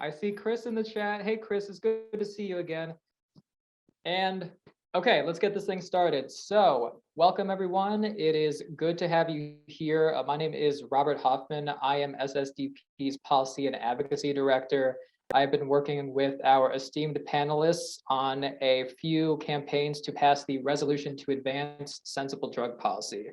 I see Chris in the chat. Hey, Chris, it's good to see you again. And okay, let's get this thing started. So welcome everyone. It is good to have you here. My name is Robert Hoffman. I am SSDP's Policy and Advocacy Director. I've been working with our esteemed panelists on a few campaigns to pass the resolution to advance sensible drug policy.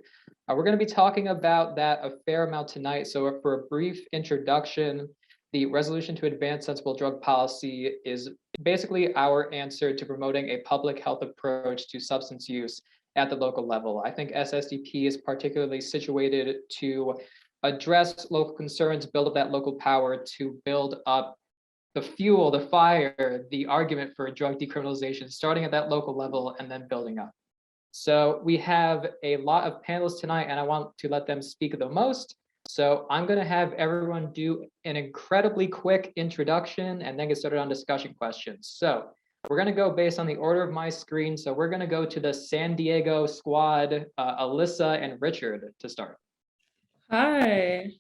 We're going to be talking about that a fair amount tonight. So for a brief introduction, the resolution to advance sensible drug policy is basically our answer to promoting a public health approach to substance use at the local level. I think SSDP is particularly situated to address local concerns, build up that local power to build up the fuel, the fire, the argument for drug decriminalization, starting at that local level and then building up. So we have a lot of panelists tonight, and I want to let them speak the most. So I'm going to have everyone do an incredibly quick introduction and then get started on discussion questions. So we're going to go based on the order of my screen. So we're going to go to the San Diego squad, Alyssa and Richard to start. Hi.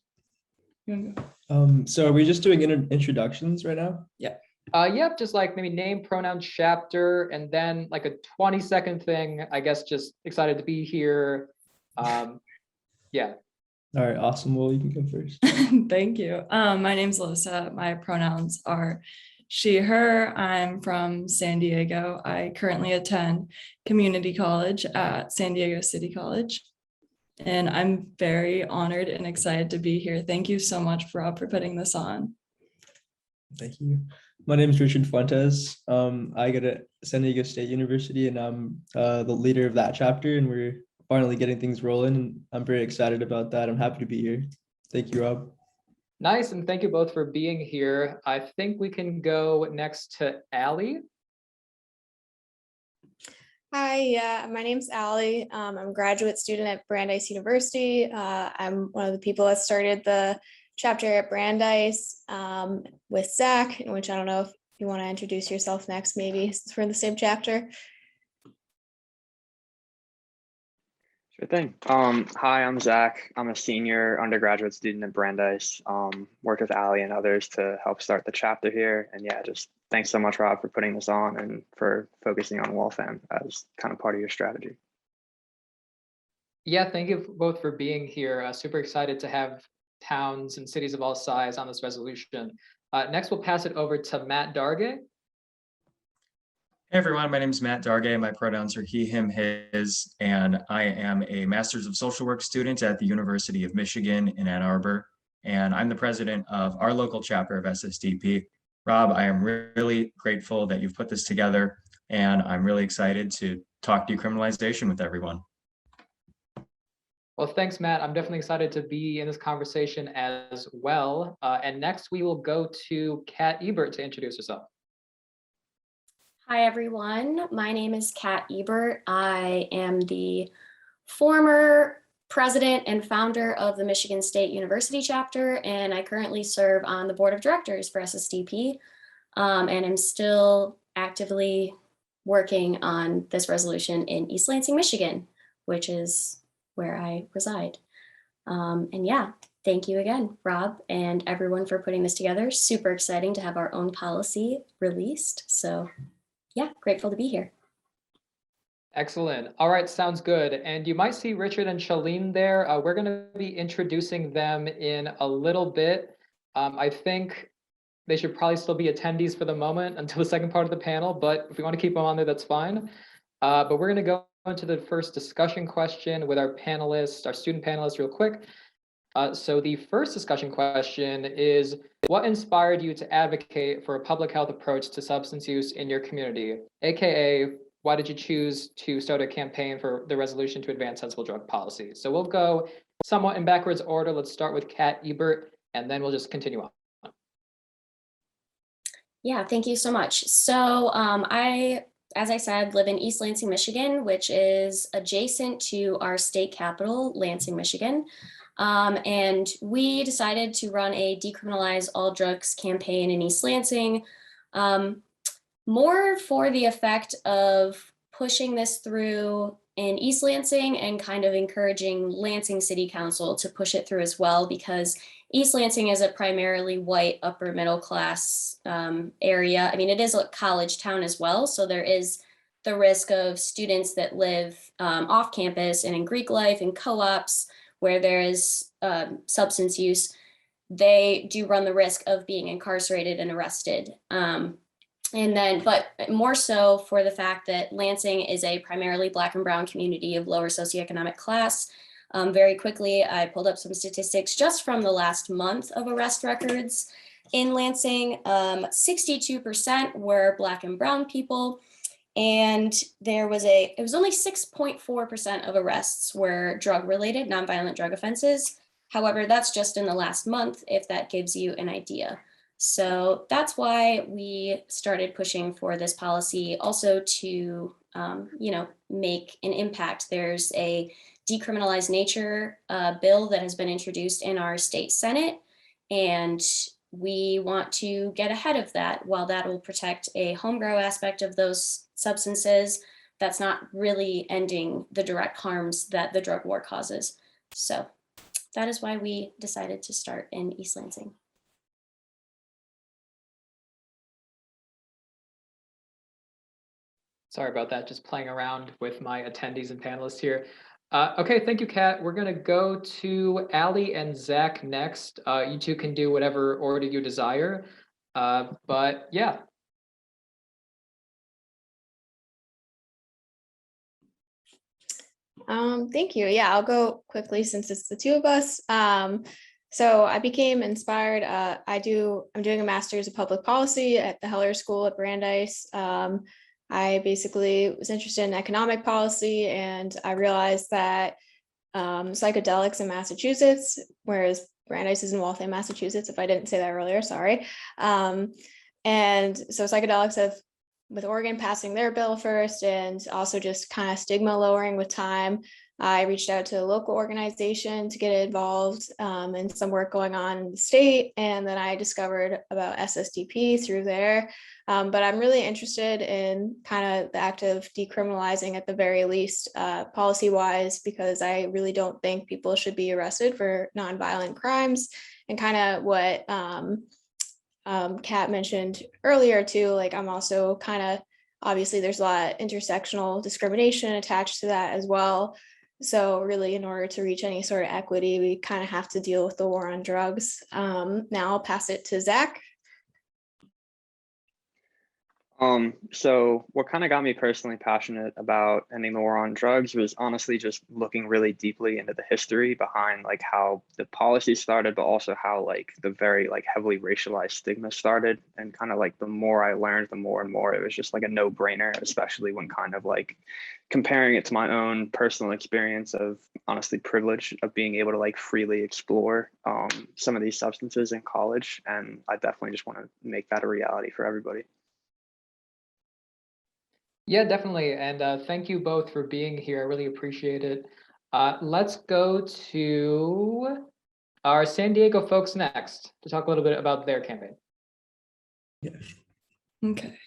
So are we just doing introductions right now? Yeah. Yep, just like maybe name, pronoun, chapter, and then like a 20-second thing. I guess just excited to be here. Yeah. All right, awesome. Well, you can go first. Thank you. My name's Alyssa. My pronouns are she, her. I'm from San Diego. I currently attend community college at San Diego City College. And I'm very honored and excited to be here. Thank you so much, Rob, for putting this on. Thank you. My name is Richard Fuentes. I go to San Diego State University, and I'm the leader of that chapter, and we're finally getting things rolling, and I'm very excited about that. I'm happy to be here. Thank you, Rob. Nice, and thank you both for being here. I think we can go next to Allie. Hi, my name's Allie. I'm a graduate student at Brandeis University. I'm one of the people that started the chapter at Brandeis with Zach, in which I don't know if you want to introduce yourself next, maybe, since we're in the same chapter. Sure thing. Hi, I'm Zach. I'm a senior undergraduate student at Brandeis. Worked with Allie and others to help start the chapter here. And yeah, just thanks so much, Rob, for putting this on and for focusing on Waltham as kind of part of your strategy. Yeah, thank you both for being here. Super excited to have towns and cities of all size on this resolution. Next, we'll pass it over to Matt Darge. Hey everyone, my name is Matt Darge. My pronouns are he, him, his, and I am a Master's of Social Work student at the University of Michigan in Ann Arbor. And I'm the president of our local chapter of SSDP. Rob, I am really grateful that you've put this together, and I'm really excited to talk decriminalization with everyone. Well, thanks, Matt. I'm definitely excited to be in this conversation as well. And next, we will go to Kat Ebert to introduce herself. Hi, everyone. My name is Kat Ebert. I am the former president and founder of the Michigan State University chapter, and I currently serve on the board of directors for SSDP, and I'm still actively working on this resolution in East Lansing, Michigan, which is where I reside. And yeah, thank you again, Rob, and everyone for putting this together. Super exciting to have our own policy released. So yeah, grateful to be here. Excellent. All right, sounds good. And you might see Richard and Shalene there. We're going to be introducing them in a little bit. I think they should probably still be attendees for the moment until the second part of the panel, but if we want to keep them on there, that's fine. But we're going to go into the first discussion question with our panelists, our student panelists real quick. So the first discussion question is, what inspired you to advocate for a public health approach to substance use in your community? AKA, why did you choose to start a campaign for the resolution to advance sensible drug policy? So we'll go somewhat in backwards order. Let's start with Kat Ebert, and then we'll just continue on. Yeah, thank you so much. So as I said, live in East Lansing, Michigan, which is adjacent to our state capital, Lansing, Michigan. And we decided to run a decriminalize all drugs campaign in East Lansing, more for the effect of pushing this through in East Lansing and kind of encouraging Lansing City Council to push it through as well, because East Lansing is a primarily white upper middle class area. I mean, it is a college town as well. So there is the risk of students that live off campus and in Greek life and co-ops where there is substance use. They do run the risk of being incarcerated and arrested. But more so for the fact that Lansing is a primarily Black and Brown community of lower socioeconomic class. Very quickly, I pulled up some statistics just from the last month of arrest records in Lansing. 62% were Black and Brown people, and it was only 6.4% of arrests were drug-related, nonviolent drug offenses. However, that's just in the last month, if that gives you an idea. So that's why we started pushing for this policy, also to make an impact. There's a decriminalized nature bill that has been introduced in our state Senate, and we want to get ahead of that. While that will protect a home grow aspect of those substances, that's not really ending the direct harms that the drug war causes. So that is why we decided to start in East Lansing. Sorry about that, just playing around with my attendees and panelists here. Okay, thank you, Kat. We're gonna go to Allie and Zach next. You two can do whatever order you desire, but yeah. Thank you. Yeah, I'll go quickly since it's the two of us. So I became inspired. I'm doing a master's of public policy at the Heller School at Brandeis. I basically was interested in economic policy, and I realized that psychedelics in Massachusetts, whereas Brandeis is in Waltham, Massachusetts, if I didn't say that earlier, sorry. And so psychedelics have, with Oregon passing their bill first, and also just kind of stigma lowering with time, I reached out to a local organization to get involved in some work going on in the state. And then I discovered about SSDP through there. But I'm really interested in kind of the act of decriminalizing at the very least, policy-wise, because I really don't think people should be arrested for nonviolent crimes. And kind of what Kat mentioned earlier too, like I'm also kind of, obviously there's a lot of intersectional discrimination attached to that as well. So really, in order to reach any sort of equity, we kind of have to deal with the war on drugs. Now I'll pass it to Zach. So what kind of got me personally passionate about ending the war on drugs was honestly just looking really deeply into the history behind like how the policy started, but also how like the very like heavily racialized stigma started. And kind of like the more I learned, the more and more it was just like a no-brainer, especially when kind of like comparing it to my own personal experience of honestly privilege of being able to like freely explore some of these substances in college. And I definitely just want to make that a reality for everybody. Yeah, definitely. And thank you both for being here. I really appreciate it. Let's go to our San Diego folks next to talk a little bit about their campaign. Yeah. Okay.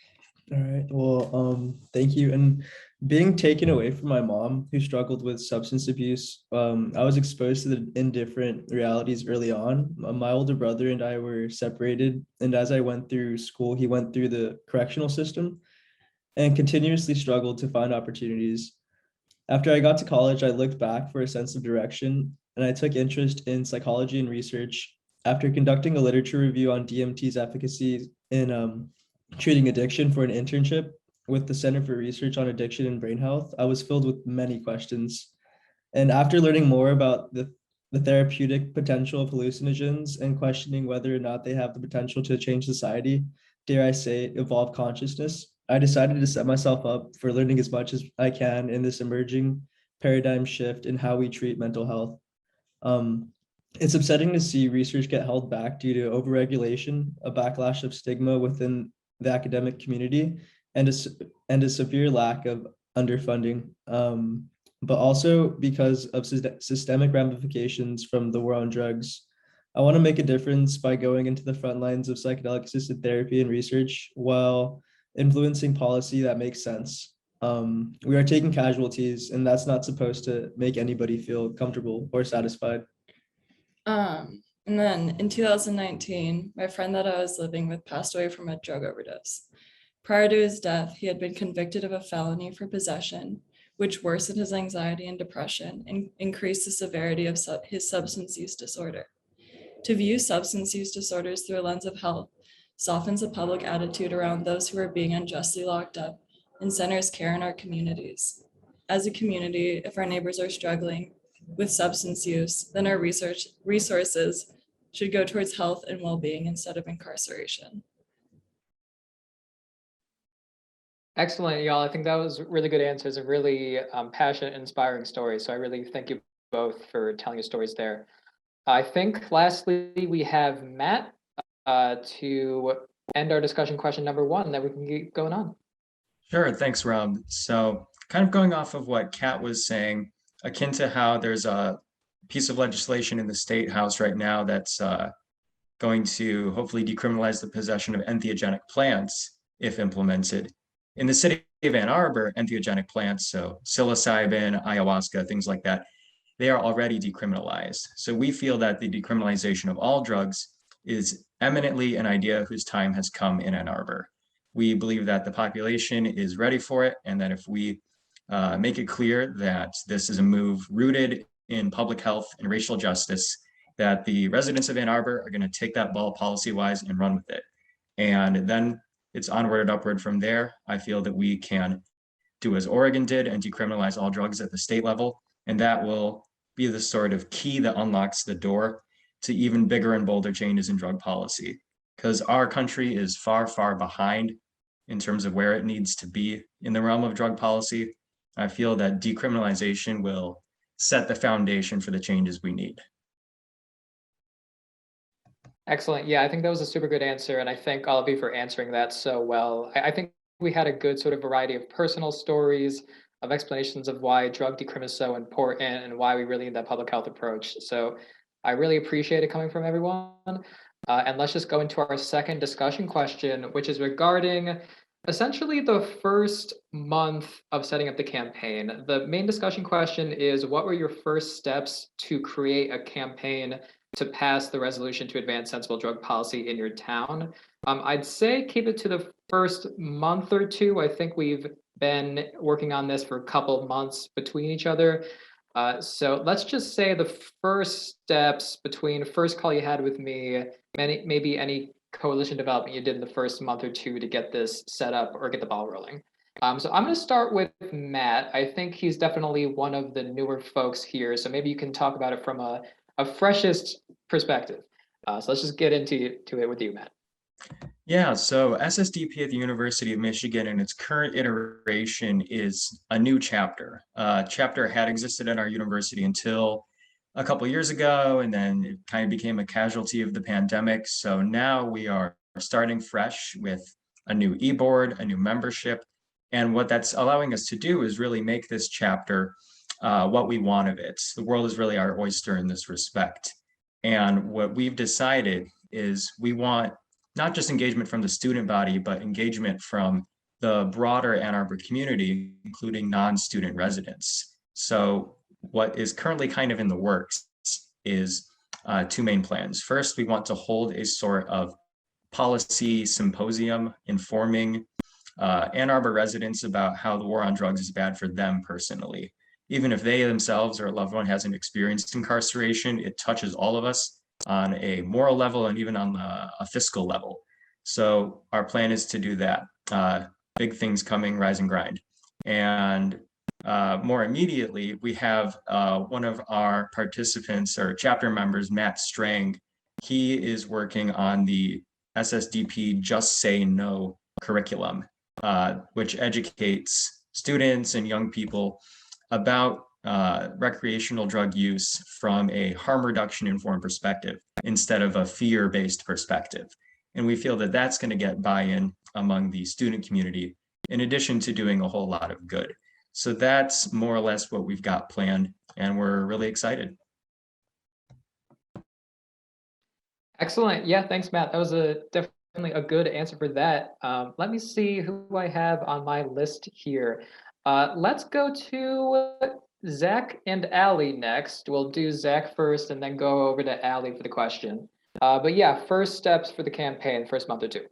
All right. Well, thank you. And being taken away from my mom, who struggled with substance abuse, I was exposed to the indifferent realities early on. My older brother and I were separated, and as I went through school, he went through the correctional system and continuously struggled to find opportunities. After I got to college, I looked back for a sense of direction, and I took interest in psychology and research. After conducting a literature review on DMT's efficacy in treating addiction for an internship with the Center for Research on Addiction and Brain Health, I was filled with many questions. And after learning more about the therapeutic potential of hallucinogens and questioning whether or not they have the potential to change society, dare I say, evolve consciousness, I decided to set myself up for learning as much as I can in this emerging paradigm shift in how we treat mental health. It's upsetting to see research get held back due to overregulation, a backlash of stigma within the academic community, and a severe lack of underfunding, but also because of systemic ramifications from the war on drugs. I want to make a difference by going into the front lines of psychedelic-assisted therapy and research while influencing policy that makes sense. We are taking casualties, and that's not supposed to make anybody feel comfortable or satisfied. And And then in 2019, my friend that I was living with passed away from a drug overdose. Prior to his death, he had been convicted of a felony for possession, which worsened his anxiety and depression and increased the severity of his substance use disorder. To view substance use disorders through a lens of health softens the public attitude around those who are being unjustly locked up and centers care in our communities. As a community, if our neighbors are struggling with substance use, then our resources should go towards health and well-being instead of incarceration. Excellent, y'all. I think that was really good answers and really passionate, inspiring stories. So I really thank you both for telling your stories there. I think lastly, we have Matt to end our discussion question number 1, that we can get going on. Sure, thanks, Rob. So kind of going off of what Kat was saying, akin to how there's a piece of legislation in the State House right now that's going to hopefully decriminalize the possession of entheogenic plants if implemented. In the city of Ann Arbor, entheogenic plants, so psilocybin, ayahuasca, things like that, they are already decriminalized. So we feel that the decriminalization of all drugs is eminently an idea whose time has come in Ann Arbor. We believe that the population is ready for it, and that if we make it clear that this is a move rooted in public health and racial justice, that the residents of Ann Arbor are going to take that ball policy-wise and run with it. And then it's onward and upward from there. I feel that we can do as Oregon did and decriminalize all drugs at the state level, and that will be the sort of key that unlocks the door to even bigger and bolder changes in drug policy. Because our country is far, far behind in terms of where it needs to be in the realm of drug policy. I feel that decriminalization will set the foundation for the changes we need. Excellent. Yeah, I think that was a super good answer. And I thank all of you for answering that so well. I think we had a good sort of variety of personal stories, of explanations of why drug decrim is so important and why we really need that public health approach. So I really appreciate it coming from everyone. And let's just go into our second discussion question, which is regarding essentially the first month of setting up the campaign. The main discussion question is, what were your first steps to create a campaign to pass the resolution to advance sensible drug policy in your town? I'd say keep it to the first month or two. I think we've been working on this for a couple months between each other. So let's just say the first steps between first call you had with me, maybe any coalition development you did in the first month or two to get this set up or get the ball rolling. So I'm going to start with Matt. I think he's definitely one of the newer folks here. So maybe you can talk about it from a freshest perspective. So let's just get into it with you, Matt. Yeah, so SSDP at the University of Michigan in its current iteration is a new chapter. Chapter had existed at our university until a couple years ago, and then it kind of became a casualty of the pandemic. So now we are starting fresh with a new e-board, a new membership. And what that's allowing us to do is really make this chapter what we want of it. The world is really our oyster in this respect. And what we've decided is we want not just engagement from the student body, but engagement from the broader Ann Arbor community, including non-student residents. So what is currently kind of in the works is two main plans. First, we want to hold a sort of policy symposium informing Ann Arbor residents about how the war on drugs is bad for them personally. Even if they themselves or a loved one hasn't experienced incarceration, it touches all of us on a moral level and even on a fiscal level. So our plan is to do that. Big things coming, rise and grind. And more immediately, we have one of our participants or chapter members, Matt Strang. He is working on the SSDP Just Say No curriculum, which educates students and young people about recreational drug use from a harm reduction informed perspective instead of a fear-based perspective. And we feel that that's going to get buy-in among the student community, in addition to doing a whole lot of good. So that's more or less what we've got planned, and we're really excited. Excellent. Yeah, thanks, Matt. That was definitely a good answer for that. Let me see who I have on my list here. Let's go to Zach and Allie next. We'll do Zach first and then go over to Allie for the question. But yeah, first steps for the campaign, first month or two.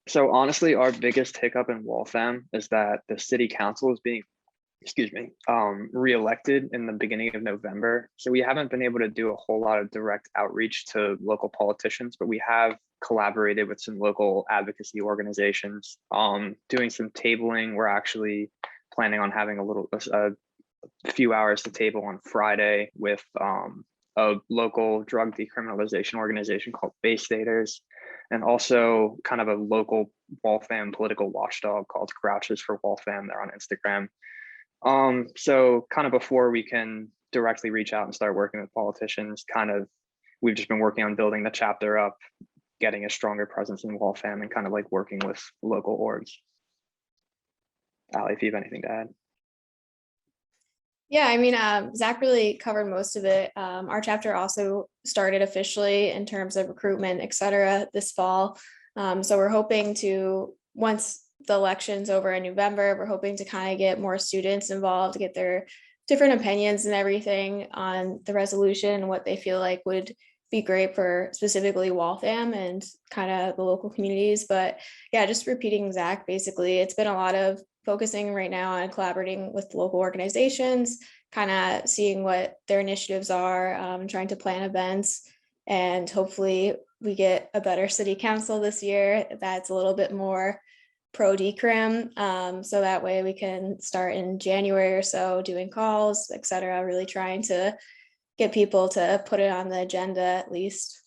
So honestly, our biggest hiccup in Waltham is that the city council is being, excuse me, re-elected in the beginning of November. So we haven't been able to do a whole lot of direct outreach to local politicians, but we have collaborated with some local advocacy organizations, doing some tabling. We're actually planning on having a few hours to table on Friday with a local drug decriminalization organization called Bay Staters, and also kind of a local Waltham political watchdog called Grouches for Waltham. They're on Instagram. So kind of before we can directly reach out and start working with politicians, we've just been working on building the chapter up, getting a stronger presence in Waltham, and kind of like working with local orgs. Allie, if you have anything to add. Yeah, I mean, Zach really covered most of it. Our chapter also started officially in terms of recruitment, et cetera, this fall. So we're hoping to, once the election's over in November, we're hoping to kind of get more students involved, get their different opinions and everything on the resolution and what they feel like would be great for specifically Waltham and kind of the local communities. But yeah, just repeating Zach, basically, it's been a lot of focusing right now on collaborating with local organizations, kind of seeing what their initiatives are, trying to plan events, and hopefully we get a better city council this year that's a little bit more pro decrim, so that way we can start in January or so doing calls, et cetera, really trying to get people to put it on the agenda at least.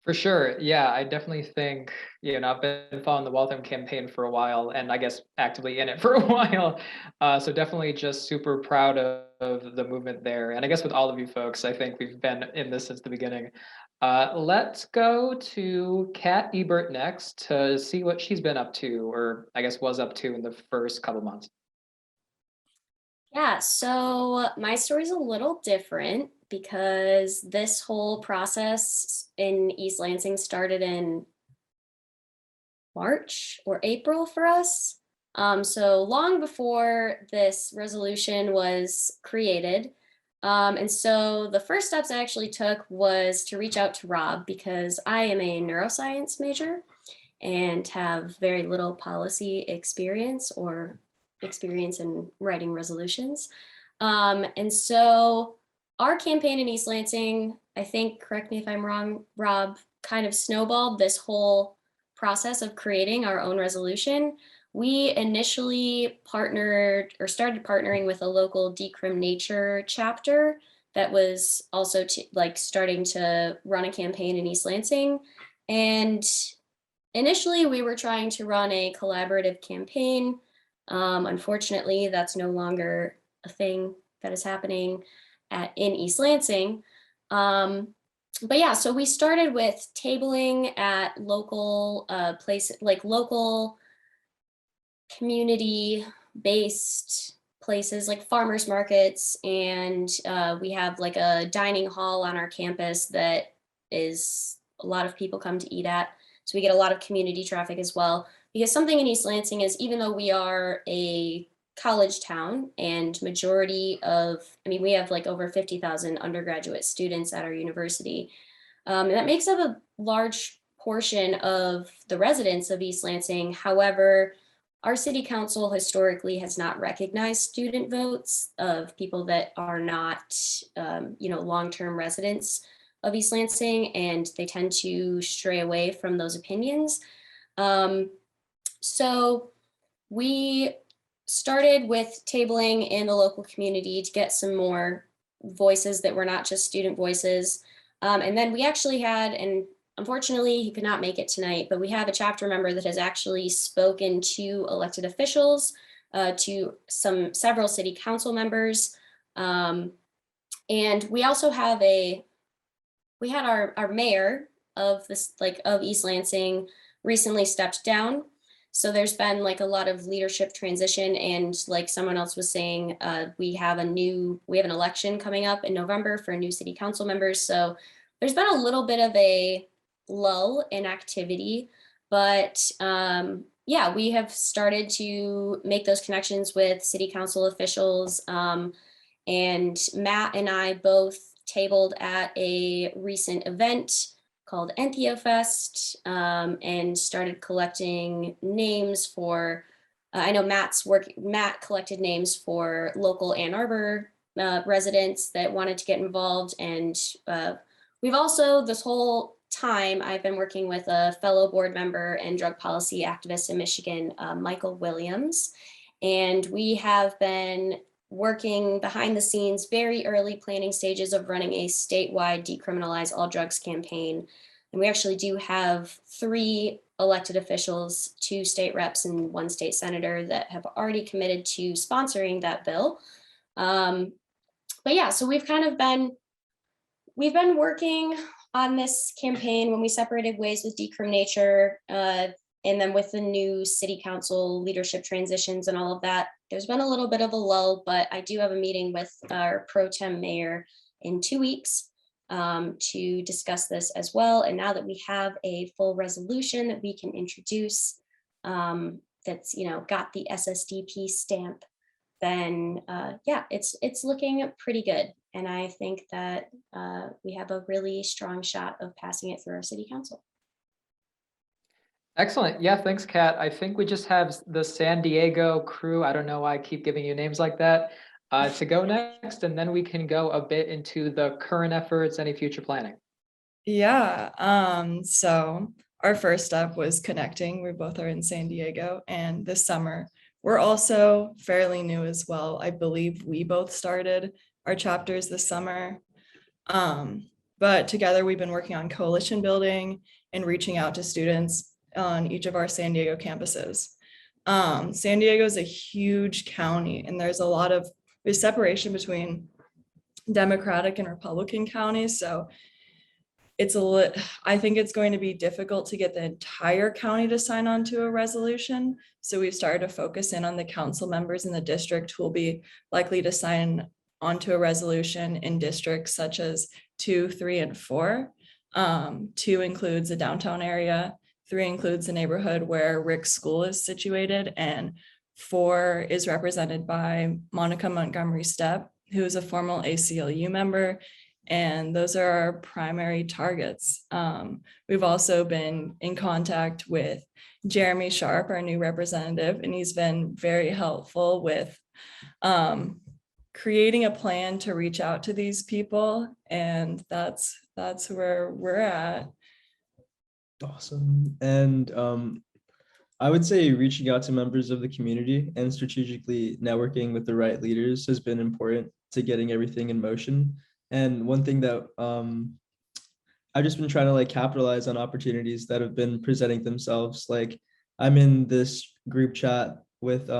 For sure. Yeah, I definitely think, I've been following the Waltham campaign for a while, and I guess actively in it for a while. So definitely just super proud of the movement there. And I guess with all of you folks, I think we've been in this since the beginning. Let's go to Kat Ebert next to see what she's been up to, or I guess was up to in the first couple months. Yeah, so my story's a little different because this whole process in East Lansing started in March or April for us. So long before this resolution was created. And so the first steps I actually took was to reach out to Rob, because I am a neuroscience major and have very little policy experience or experience in writing resolutions. And so our campaign in East Lansing, I think, correct me if I'm wrong, Rob, kind of snowballed this whole process of creating our own resolution. We initially started partnering with a local Decrim Nature chapter that was also starting to run a campaign in East Lansing. And initially we were trying to run a collaborative campaign. Unfortunately, that's no longer a thing that is happening in East Lansing. But yeah, so we started with tabling at local places, like local community-based places like farmers markets, and we have like a dining hall on our campus that is a lot of people come to eat at. So we get a lot of community traffic as well. Because something in East Lansing is, even though we are a college town and we have like over 50,000 undergraduate students at our university. And that makes up a large portion of the residents of East Lansing. However, our city council historically has not recognized student votes of people that are not, long-term residents of East Lansing, and they tend to stray away from those opinions. So we started with tabling in the local community to get some more voices that were not just student voices. And then we actually had, and unfortunately he could not make it tonight, but we have a chapter member that has actually spoken to elected officials, to several city council members. And we also have we had our mayor of East Lansing recently stepped down. So there's been like a lot of leadership transition, and like someone else was saying, we have an election coming up in November for new city council members. So there's been a little bit of a lull in activity, but yeah, we have started to make those connections with city council officials. And Matt and I both tabled at a recent event called Entheo Fest, and started collecting names for, I know Matt collected names for local Ann Arbor residents that wanted to get involved. And we've also, this whole time, I've been working with a fellow board member and drug policy activist in Michigan, Michael Williams. And we have been working behind the scenes, very early planning stages of running a statewide decriminalize all drugs campaign. And we actually do have 3 elected officials, 2 state reps and 1 state senator that have already committed to sponsoring that bill. But yeah, so we've been working on this campaign when we separated ways with Decrim Nature, and then with the new city council leadership transitions and all of that, there's been a little bit of a lull, but I do have a meeting with our pro tem mayor in 2 weeks to discuss this as well. And now that we have a full resolution that we can introduce, that's, got the SSDP stamp, then yeah, it's looking pretty good. And I think that we have a really strong shot of passing it through our city council. Excellent. Yeah, thanks, Kat. I think we just have the San Diego crew. I don't know why I keep giving you names like that to go next, and then we can go a bit into the current efforts, any future planning. Yeah, so our first step was connecting. We both are in San Diego, and this summer we're also fairly new as well. I believe we both started our chapters this summer. But together we've been working on coalition building and reaching out to students on each of our San Diego campuses. San Diego is a huge county, and there's separation between Democratic and Republican counties. So I think it's going to be difficult to get the entire county to sign on to a resolution. So we've started to focus in on the council members in the district who will be likely to sign onto a resolution in districts such as 2, 3, and 4. 2 includes the downtown area, 3 includes the neighborhood where Rick's school is situated, and 4 is represented by Monica Montgomery Stepp, who is a former ACLU member. And those are our primary targets. We've also been in contact with Jeremy Sharp, our new representative, and he's been very helpful with creating a plan to reach out to these people. And that's where we're at. Awesome. And I would say reaching out to members of the community and strategically networking with the right leaders has been important to getting everything in motion. And one thing that I've just been trying to capitalize on opportunities that have been presenting themselves. Like I'm in this group chat with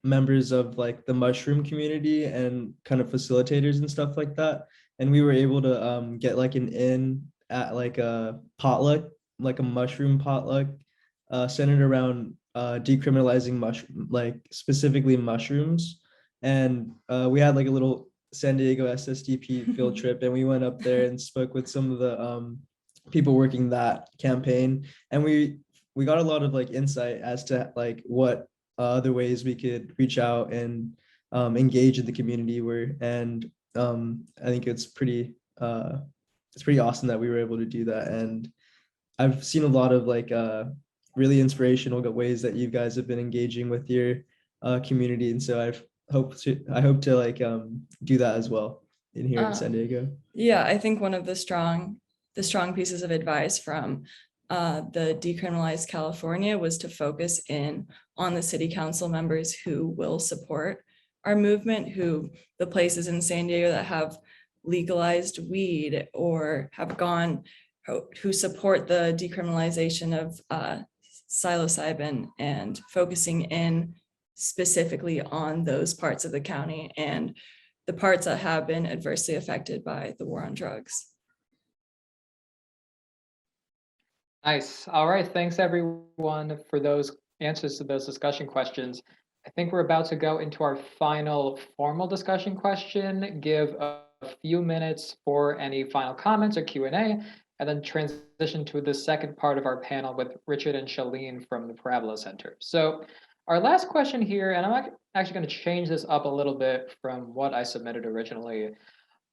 members of the mushroom community and kind of facilitators and stuff like that. And we were able to get an in at a potluck, a mushroom potluck centered around decriminalizing specifically mushrooms. And we had a little San Diego SSDP field trip, and we went up there and spoke with some of the people working that campaign, and we got a lot of insight as to what other ways we could reach out and engage in the community and I think it's pretty awesome that we were able to do that. And I've seen a lot of really inspirational ways that you guys have been engaging with your community, and so I hope to do that as well in here in San Diego. Yeah, I think one of the strong pieces of advice from the Decriminalize California was to focus in on the city council members who will support our movement, the places in San Diego that have legalized weed or who support the decriminalization of psilocybin, and focusing in specifically on those parts of the county and the parts that have been adversely affected by the war on drugs. Nice. All right. Thanks everyone for those answers to those discussion questions. I think we're about to go into our final formal discussion question. Give a few minutes for any final comments or Q&A, and then transition to the second part of our panel with Richard and Shalene from the Parabola Center. So our last question here, and I'm actually going to change this up a little bit from what I submitted originally.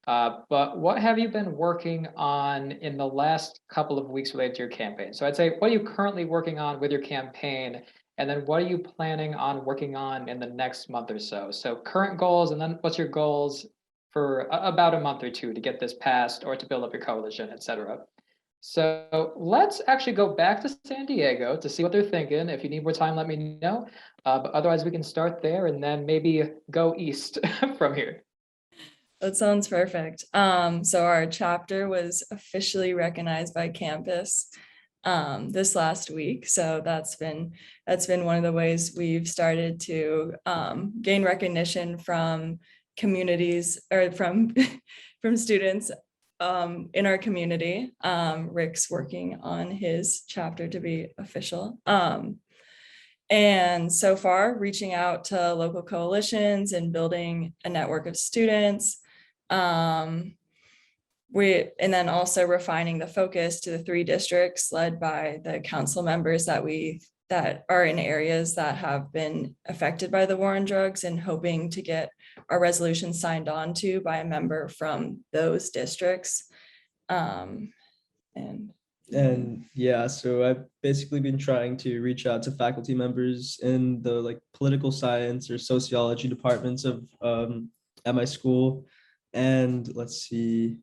But what have you been working on in the last couple of weeks related to your campaign? So I'd say, what are you currently working on with your campaign? And then what are you planning on working on in the next month or so? So current goals, and then what's your goals for about a month or two to get this passed or to build up your coalition, et cetera. So let's actually go back to San Diego to see what they're thinking. If you need more time, let me know. But otherwise, we can start there and then maybe go east from here. That sounds perfect. So our chapter was officially recognized by campus this last week. So that's been one of the ways we've started to gain recognition from communities or from students in our community. Rick's working on his chapter to be official. And so far, reaching out to local coalitions and building a network of students. And then also refining the focus to the 3 districts led by the council members that are in areas that have been affected by the war on drugs, and hoping to get our resolution signed on to by a member from those districts. And yeah, so I've basically been trying to reach out to faculty members in the like political science or sociology departments of at my school. And let's see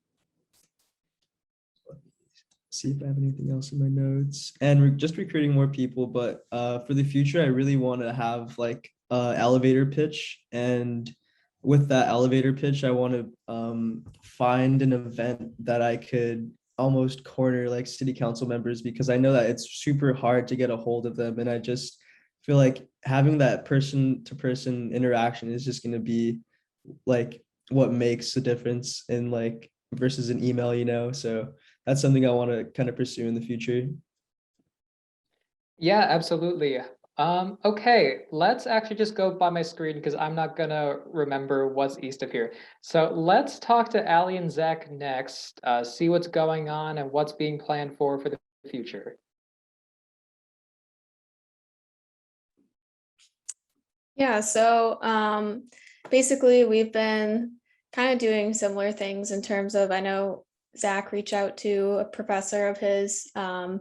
if I have anything else in my notes. And we're just recruiting more people, but for the future, I really want to have like elevator pitch. And with that elevator pitch, I want to find an event that I could almost corner like city council members, because I know that it's super hard to get a hold of them. And I just feel like having that person to person interaction is just going to be like what makes a difference in like versus an email, you know? So that's something I want to kind of pursue in the future. Yeah, absolutely. Okay, let's actually just go by my screen because I'm not gonna remember what's east of here. So let's talk to Ali and Zach next, see what's going on and what's being planned for the future. Yeah, so basically we've been kind of doing similar things in terms of, I know Zach reached out to a professor of his, and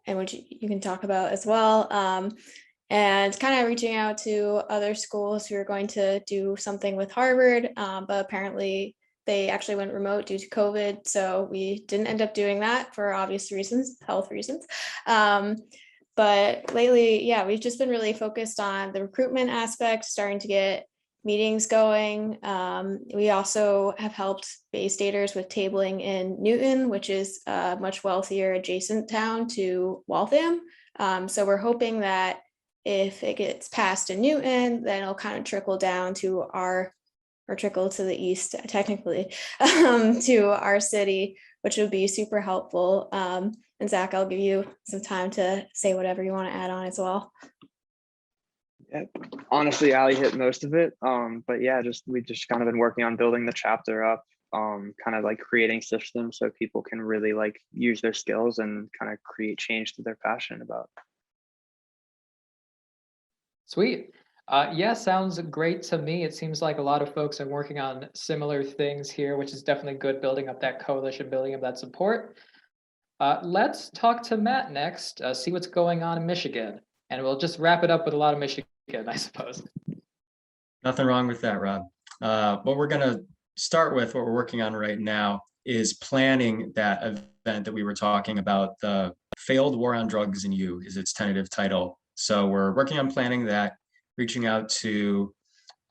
which you can talk about as well, and kind of reaching out to other schools who are going to do something with Harvard, but apparently they actually went remote due to COVID, so we didn't end up doing that for obvious reasons, health reasons. But lately, yeah, we've just been really focused on the recruitment aspect, starting to get meetings going. We also have helped Bay Staters with tabling in Newton, which is a much wealthier adjacent town to Waltham. So we're hoping that if it gets passed in Newton, then it'll kind of trickle down to or trickle to the east, technically, to our city, which would be super helpful. And Zach, I'll give you some time to say whatever you want to add on as well. Yeah, honestly, Ali hit most of it. But yeah, we've just kind of been working on building the chapter up, kind of like creating systems so people can really like use their skills and kind of create change that they're passionate about. Sweet. Yeah, sounds great to me. It seems like a lot of folks are working on similar things here, which is definitely good, building up that coalition, building up that support. Let's talk to Matt next, see what's going on in Michigan. And we'll just wrap it up with a lot of Michigan, I suppose. Nothing wrong with that, Rob. What we're going to start with, what we're working on right now, is planning that event that we were talking about. The Failed War on Drugs in You is its tentative title. So we're working on planning that, reaching out to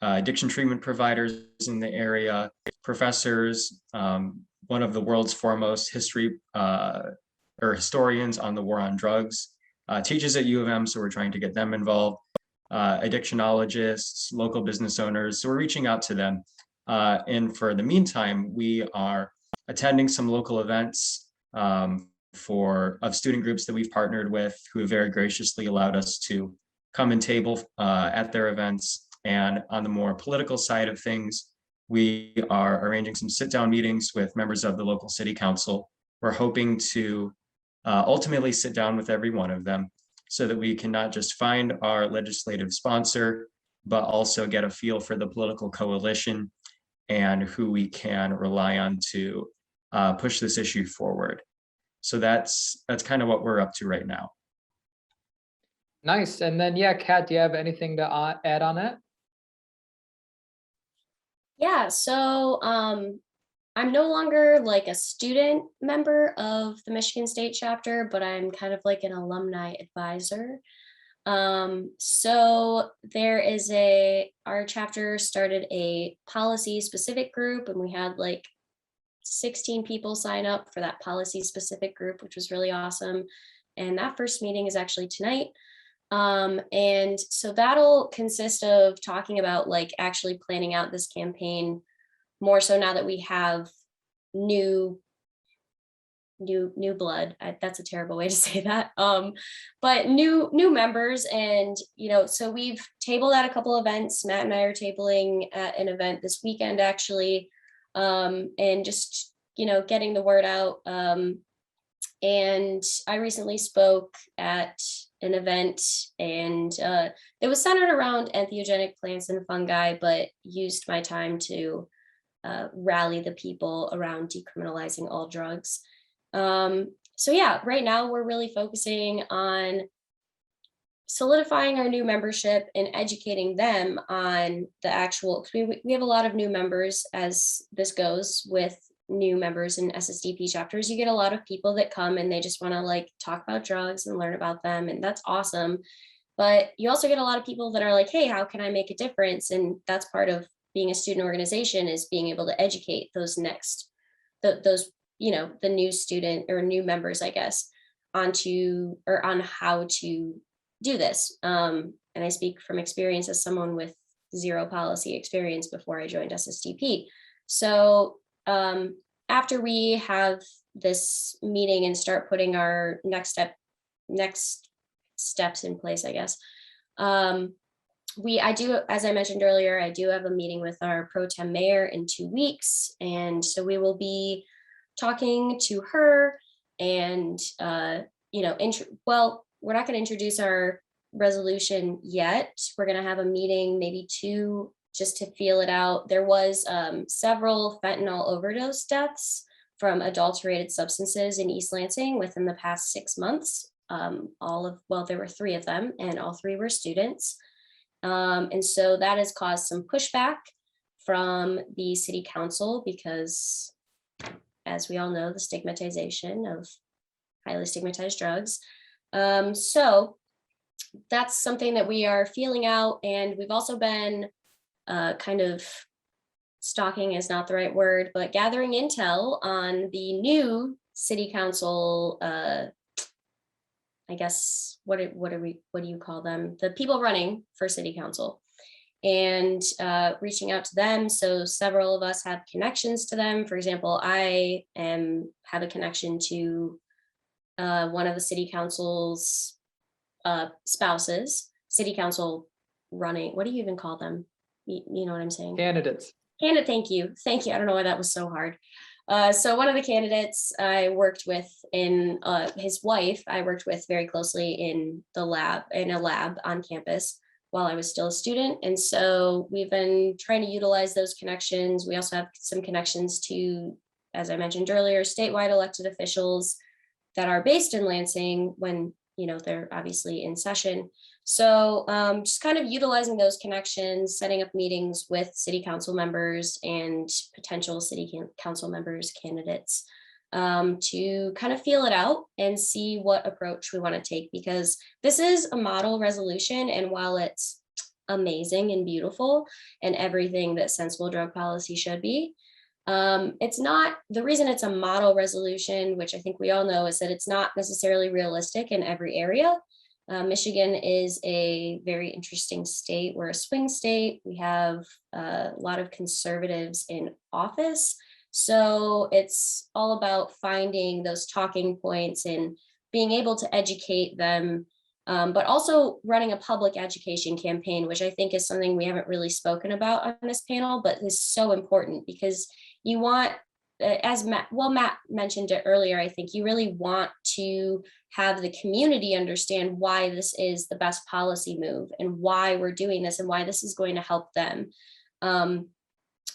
addiction treatment providers in the area, professors, one of the world's foremost historians on the war on drugs, teaches at U of M, so we're trying to get them involved, addictionologists, local business owners, so we're reaching out to them. And for the meantime, we are attending some local events of student groups that we've partnered with, who have very graciously allowed us to come and table at their events. And on the more political side of things, we are arranging some sit-down meetings with members of the local city council, we're hoping to ultimately sit down with every one of them so that we can not just find our legislative sponsor, but also get a feel for the political coalition and who we can rely on to push this issue forward. So that's kind of what we're up to right now. Nice. And then, yeah, Kat, do you have anything to add on that? Yeah, so I'm no longer like a student member of the Michigan State chapter, but I'm kind of like an alumni advisor. So there is our chapter started a policy specific group, and we had like 16 people sign up for that policy specific group, which was really awesome. And that first meeting is actually tonight. And so that'll consist of talking about like actually planning out this campaign more so now that we have new blood. That's a terrible way to say that. But new members, and so we've tabled at a couple events. Matt and I are tabling at an event this weekend actually, and just getting the word out. And I recently spoke at an event, and it was centered around entheogenic plants and fungi, but used my time to rally the people around decriminalizing all drugs. So yeah, right now we're really focusing on solidifying our new membership and educating them on the actual, we have a lot of new members as this goes with new members in SSDP chapters. You get a lot of people that come and they just want to like talk about drugs and learn about them, and that's awesome. But you also get a lot of people that are like, hey, how can I make a difference? And that's part of being a student organization, is being able to educate those the new student or new members, I guess, on how to do this. And I speak from experience as someone with zero policy experience before I joined SSDP. So after we have this meeting and start putting our next steps in place, I guess, I do, as I mentioned earlier, I do have a meeting with our pro tem mayor in 2 weeks. And so we will be talking to her and, we're not going to introduce our resolution yet. We're going to have a meeting, maybe 2, just to feel it out. There was several fentanyl overdose deaths from adulterated substances in East Lansing within the past 6 months. There were 3 of them, and all 3 were students. And so that has caused some pushback from the city council because, as we all know, the stigmatization of highly stigmatized drugs. So that's something that we are feeling out. And we've also been kind of stalking is not the right word, but gathering intel on the new city council, I guess, what do you call them? The people running for city council, and reaching out to them. So several of us have connections to them. For example, I have a connection to one of the city council's spouses, city council running, what do you even call them? You know what I'm saying? Candidates. Thank you. I don't know why that was so hard. So one of the candidates I worked with his wife, I worked with very closely in a lab on campus while I was still a student. And so we've been trying to utilize those connections. We also have some connections to, as I mentioned earlier, statewide elected officials that are based in Lansing when, they're obviously in session. So just kind of utilizing those connections, setting up meetings with city council members and potential city council members, candidates, to kind of feel it out and see what approach we want to take, because this is a model resolution. And while it's amazing and beautiful and everything that sensible drug policy should be, it's not, the reason it's a model resolution, which I think we all know, is that it's not necessarily realistic in every area. Michigan is a very interesting state. We're a swing state. We have a lot of conservatives in office. So it's all about finding those talking points and being able to educate them, but also running a public education campaign, which I think is something we haven't really spoken about on this panel, but is so important, because you want as Matt mentioned it earlier, I think you really want to have the community understand why this is the best policy move and why we're doing this and why this is going to help them.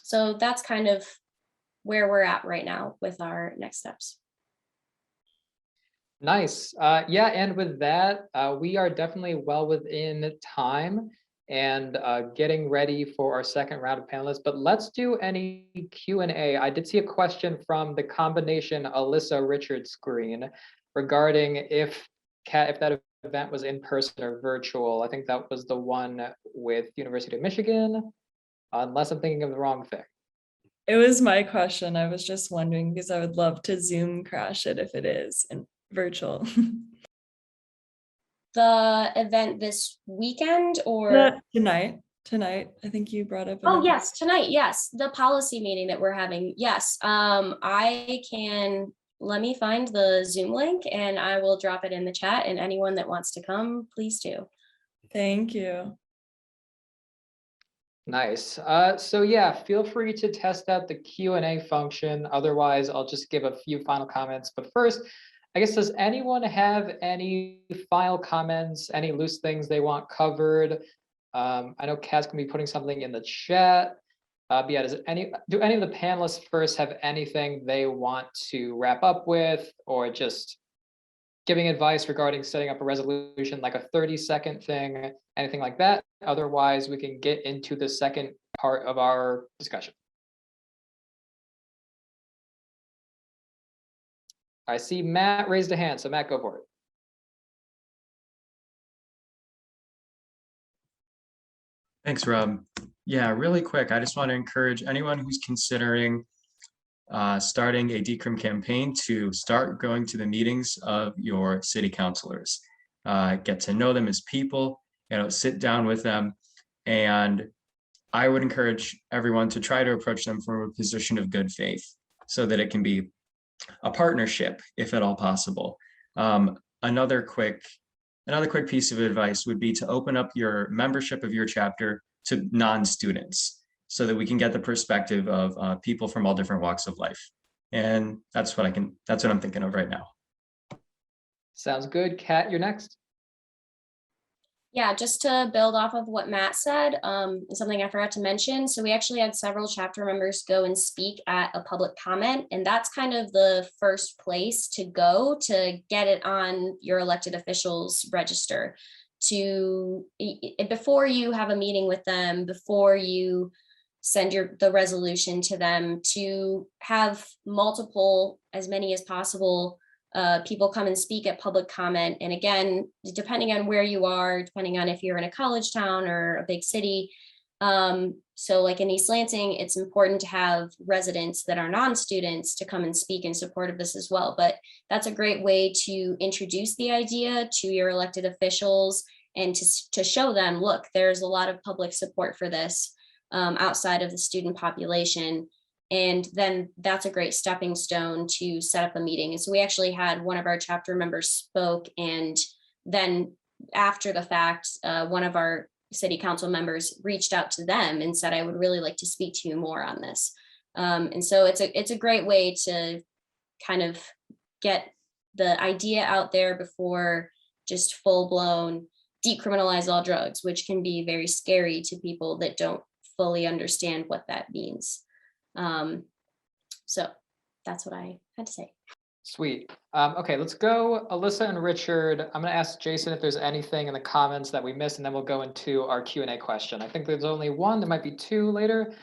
So that's kind of where we're at right now with our next steps. Nice. Yeah, and with that, we are definitely well within time and getting ready for our second round of panelists, but let's do any Q&A. I did see a question from the combination Alyssa Richard screen regarding if that event was in person or virtual. I think that was the one with University of Michigan, unless I'm thinking of the wrong thing. It was my question. I was just wondering because I would love to Zoom crash it if it is in virtual. The event this weekend or? Tonight, I think you brought up. Oh, yes, tonight, yes, the policy meeting that we're having, yes. Let me find the Zoom link and I will drop it in the chat, and anyone that wants to come, please do. Thank you. Nice. So yeah, feel free to test out the Q&A function. Otherwise, I'll just give a few final comments. But first, I guess, does anyone have any final comments, any loose things they want covered? I know Kaz can be putting something in the chat. But yeah, do any of the panelists first have anything they want to wrap up with, or just giving advice regarding setting up a resolution, like a 30-second thing, anything like that? Otherwise, we can get into the second part of our discussion. I see Matt raised a hand, so Matt, go for it. Thanks, Rob. Yeah, really quick, I just want to encourage anyone who's considering starting a decrim campaign to start going to the meetings of your city councilors. Get to know them as people, sit down with them. And I would encourage everyone to try to approach them from a position of good faith so that it can be a partnership, if at all possible. Another quick piece of advice would be to open up your membership of your chapter to non-students so that we can get the perspective of people from all different walks of life. And that's what I'm thinking of right now. Sounds good. Kat, you're next. Yeah, just to build off of what Matt said, something I forgot to mention. So we actually had several chapter members go and speak at a public comment, and that's kind of the first place to go to get it on your elected officials register. Before you have a meeting with them, before you send the resolution to them, to have multiple, as many as possible, people come and speak at public comment. And again, depending on where you are, depending on if you're in a college town or a big city. So like in East Lansing, it's important to have residents that are non-students to come and speak in support of this as well. But that's a great way to introduce the idea to your elected officials and to show them, look, there's a lot of public support for this outside of the student population. And then that's a great stepping stone to set up a meeting. And so we actually had one of our chapter members spoke, and then after the fact, one of our city council members reached out to them and said, I would really like to speak to you more on this. And so it's a great way to kind of get the idea out there before just full blown decriminalize all drugs, which can be very scary to people that don't fully understand what that means. So that's what I had to say. Sweet. Okay, let's go Alyssa and Richard. I'm gonna ask Jason if there's anything in the comments that we missed, and then we'll go into our Q&A question. I think there's only one, there might be two later.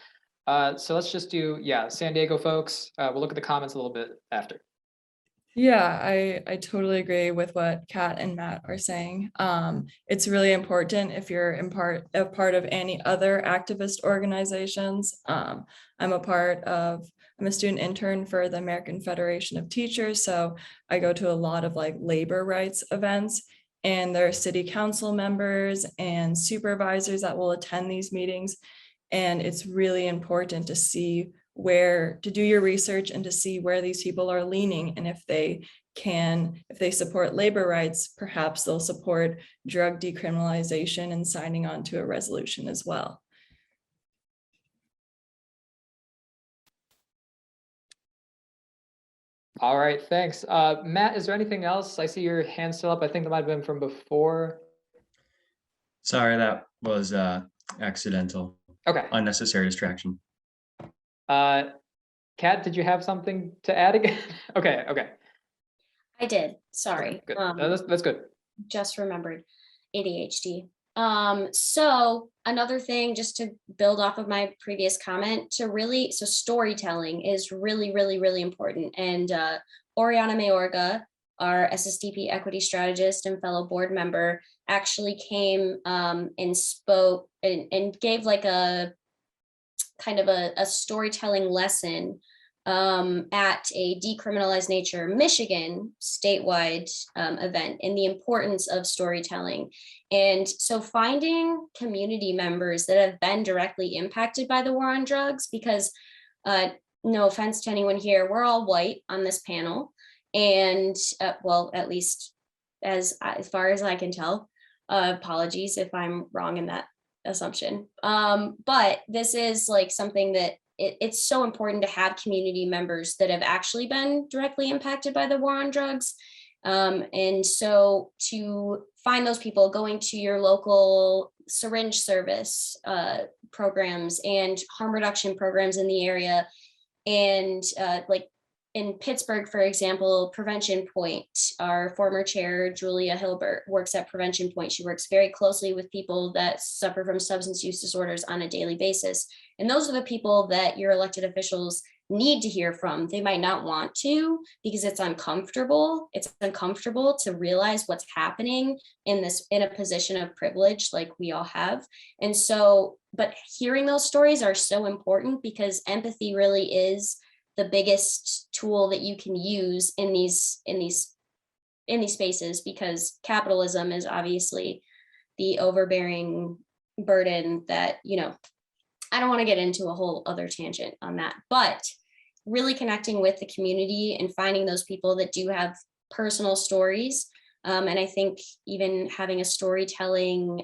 So let's just do, San Diego folks. We'll look at the comments a little bit after. Yeah, I totally agree with what Kat and Matt are saying. It's really important if you're a part of any other activist organizations. I'm a student intern for the American Federation of Teachers, so I go to a lot of like labor rights events, and there are city council members and supervisors that will attend these meetings. And it's really important to see to do your research and to see where these people are leaning. And if they support labor rights, perhaps they'll support drug decriminalization and signing on to a resolution as well. All right, thanks. Matt, is there anything else? I see your hand still up. I think that might have been from before. Sorry, that was accidental, Okay. unnecessary distraction. Kat, did you have something to add again? Okay, okay. I did, sorry. Good. That's good. Just remembered ADHD. So another thing, just to build off of my previous comment, so storytelling is really, really, really important. And Oriana Mayorga, our SSDP equity strategist and fellow board member, actually came and spoke and gave like a kind of a storytelling lesson at a Decriminalized Nature Michigan statewide event, and the importance of storytelling. And so finding community members that have been directly impacted by the war on drugs, because no offense to anyone here, we're all white on this panel. And well, at least as far as I can tell, apologies if I'm wrong in that assumption. But this is like something that it's so important to have community members that have actually been directly impacted by the war on drugs. And so to find those people, going to your local syringe service programs and harm reduction programs in the area. And like in Pittsburgh, for example, Prevention Point, our former chair, Julia Hilbert, works at Prevention Point. She works very closely with people that suffer from substance use disorders on a daily basis. And those are the people that your elected officials need to hear from. They might not want to because it's uncomfortable. It's uncomfortable to realize what's happening in a position of privilege like we all have. And so, but hearing those stories are so important because empathy really is the biggest tool that you can use in these spaces, because capitalism is obviously the overbearing burden that, you know, I don't want to get into a whole other tangent on that, but really connecting with the community and finding those people that do have personal stories. And I think even having a storytelling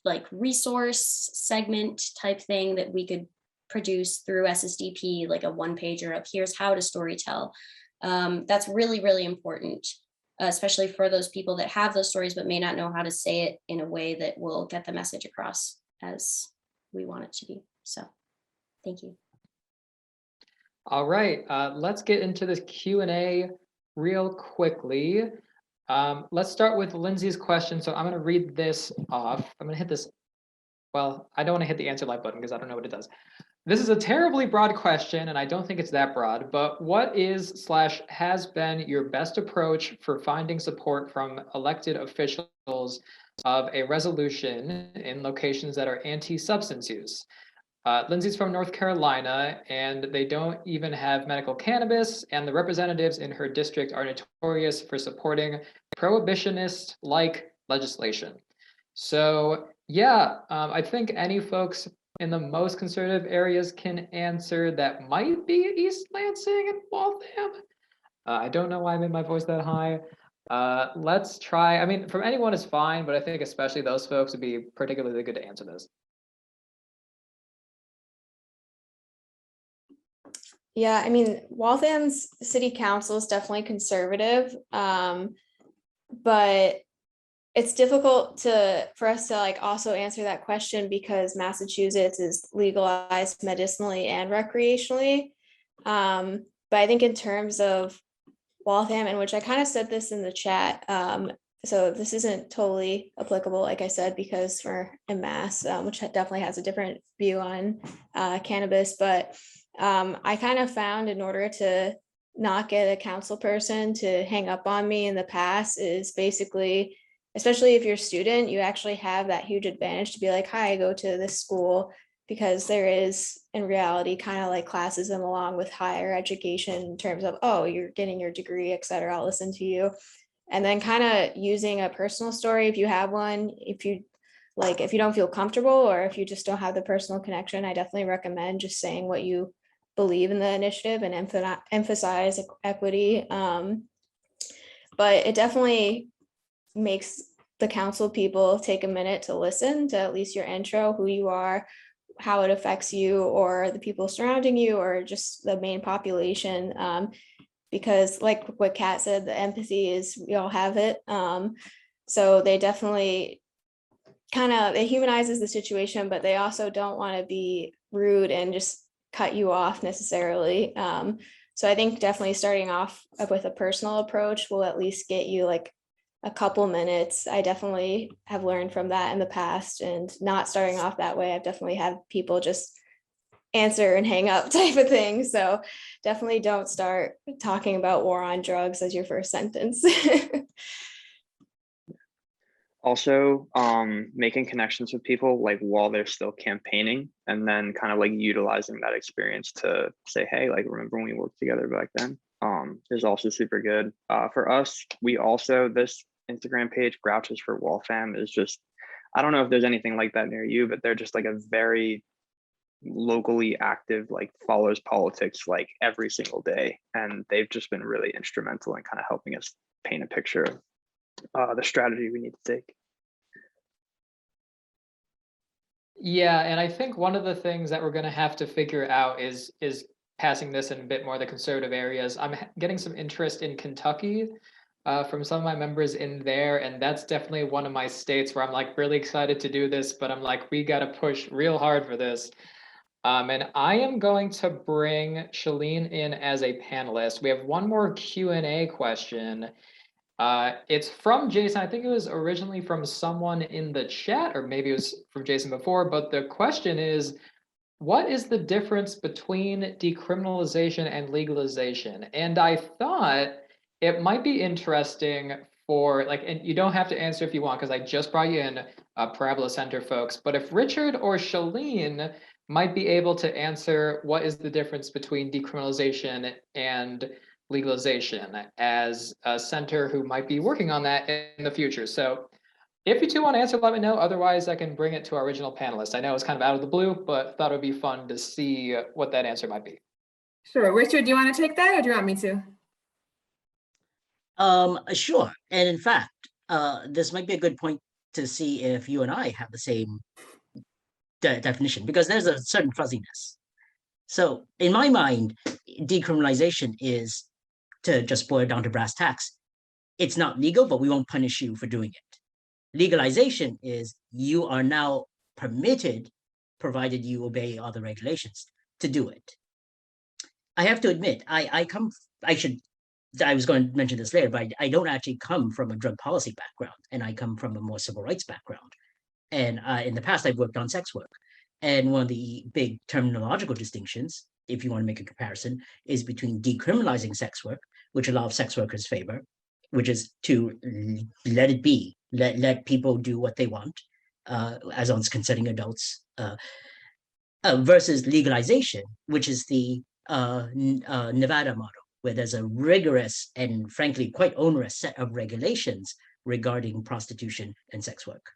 like resource segment type thing that we could produce through SSDP, like a one pager of here's how to storytell. That's really, really important, especially for those people that have those stories but may not know how to say it in a way that will get the message across as we want it to be. So thank you. All right, let's get into this Q&A real quickly. Let's start with Lindsay's question. So I'm going to read this off. I'm going to hit this. Well, I don't want to hit the answer live button because I don't know what it does. This is a terribly broad question, and I don't think it's that broad, but what is/has been your best approach for finding support from elected officials of a resolution in locations that are anti-substance use? Lindsay's from North Carolina, and they don't even have medical cannabis, and the representatives in her district are notorious for supporting prohibitionist-like legislation. So yeah, I think any folks in the most conservative areas can answer. That might be East Lansing and Waltham. I don't know why I made my voice that high. Let's try, I mean, from anyone is fine, but I think especially those folks would be particularly good to answer this. Yeah, I mean, Waltham's city council is definitely conservative, but it's difficult for us to like also answer that question because Massachusetts is legalized medicinally and recreationally. But I think in terms of Waltham, and which I kind of said this in the chat, so this isn't totally applicable, like I said, because we're in Mass, which definitely has a different view on cannabis, but I kind of found in order to not get a council person to hang up on me in the past is basically, especially if you're a student, you actually have that huge advantage to be like, hi, I go to this school, because there is in reality kind of like classism along with higher education in terms of, oh, you're getting your degree, et cetera, I'll listen to you. And then kind of using a personal story, if you have one, if you don't feel comfortable or if you just don't have the personal connection, I definitely recommend just saying what you believe in the initiative and emphasize equity. But it definitely makes the council people take a minute to listen to at least your intro, who you are, how it affects you or the people surrounding you or just the main population. Because like what Kat said, the empathy is, we all have it. So they definitely it humanizes the situation, but they also don't want to be rude and just cut you off necessarily. So I think definitely starting off with a personal approach will at least get you like a couple minutes. I definitely have learned from that in the past, and not starting off that way. I've definitely had people just answer and hang up type of thing. So definitely don't start talking about war on drugs as your first sentence. Also, making connections with people like while they're still campaigning, and then kind of like utilizing that experience to say, hey, like, remember when we worked together back then, is also super good. For us, we also, this Instagram page, Grouches for Waltham, is just, I don't know if there's anything like that near you, but they're just like a very locally active, like follows politics like every single day. And they've just been really instrumental in kind of helping us paint a picture of the strategy we need to take. Yeah, and I think one of the things that we're going to have to figure out is passing this in a bit more of the conservative areas. I'm getting some interest in Kentucky from some of my members in there, and that's definitely one of my states where I'm like really excited to do this, but I'm like, we got to push real hard for this. And I am going to bring Shalene in as a panelist. We have one more Q&A question. It's from Jason. I think it was originally from someone in the chat, or maybe it was from Jason before, but the question is, what is the difference between decriminalization and legalization? And I thought it might be interesting for like, and you don't have to answer if you want, because I just brought you in, Parabola Center folks, but if Richard or Shalene might be able to answer what is the difference between decriminalization and legalization as a center who might be working on that in the future. So if you two want to answer, let me know. Otherwise, I can bring it to our original panelist. I know it's kind of out of the blue, but thought it would be fun to see what that answer might be. Sure. Richard, do you want to take that or do you want me to? Sure. And in fact, this might be a good point to see if you and I have the same definition, because there's a certain fuzziness. So in my mind, decriminalization is, to just boil it down to brass tacks, it's not legal, but we won't punish you for doing it. Legalization is you are now permitted, provided you obey all the regulations, to do it. I have to admit, I was going to mention this later, but I don't actually come from a drug policy background, and I come from a more civil rights background. And in the past, I've worked on sex work. And one of the big terminological distinctions, if you want to make a comparison, is between decriminalizing sex work, which allows sex workers favor, which is to let it be, let people do what they want, as long as consenting adults, versus legalization, which is the Nevada model, where there's a rigorous and frankly quite onerous set of regulations regarding prostitution and sex work.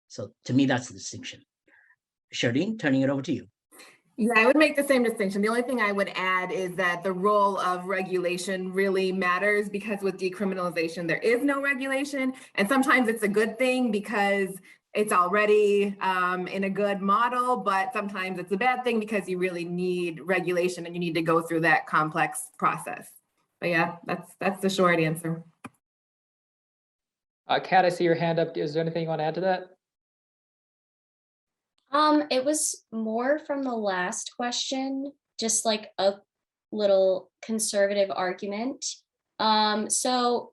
So to me, that's the distinction. Shardeen, turning it over to you. Yeah, I would make the same distinction. The only thing I would add is that the role of regulation really matters, because with decriminalization, there is no regulation. And sometimes it's a good thing because it's already in a good model, but sometimes it's a bad thing because you really need regulation and you need to go through that complex process. But yeah, that's the short answer. Kat, I see your hand up. Is there anything you want to add to that? It was more from the last question, just like a little conservative argument. So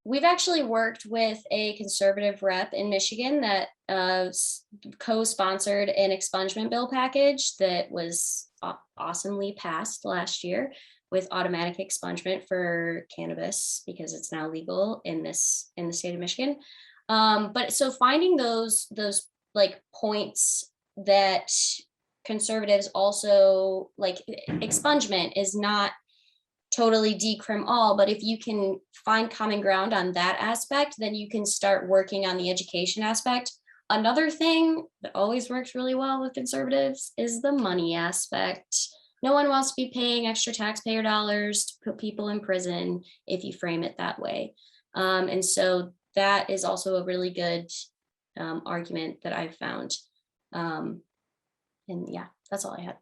we've actually worked with a conservative rep in Michigan that co-sponsored an expungement bill package that was awesomely passed last year with automatic expungement for cannabis, because it's now legal in the state of Michigan. But so finding those like points that conservatives also like, expungement is not totally decrim all, but if you can find common ground on that aspect, then you can start working on the education aspect. Another thing that always works really well with conservatives is the money aspect. No one wants to be paying extra taxpayer dollars to put people in prison if you frame it that way. And so that is also a really good argument that I've found. And yeah, that's all I had.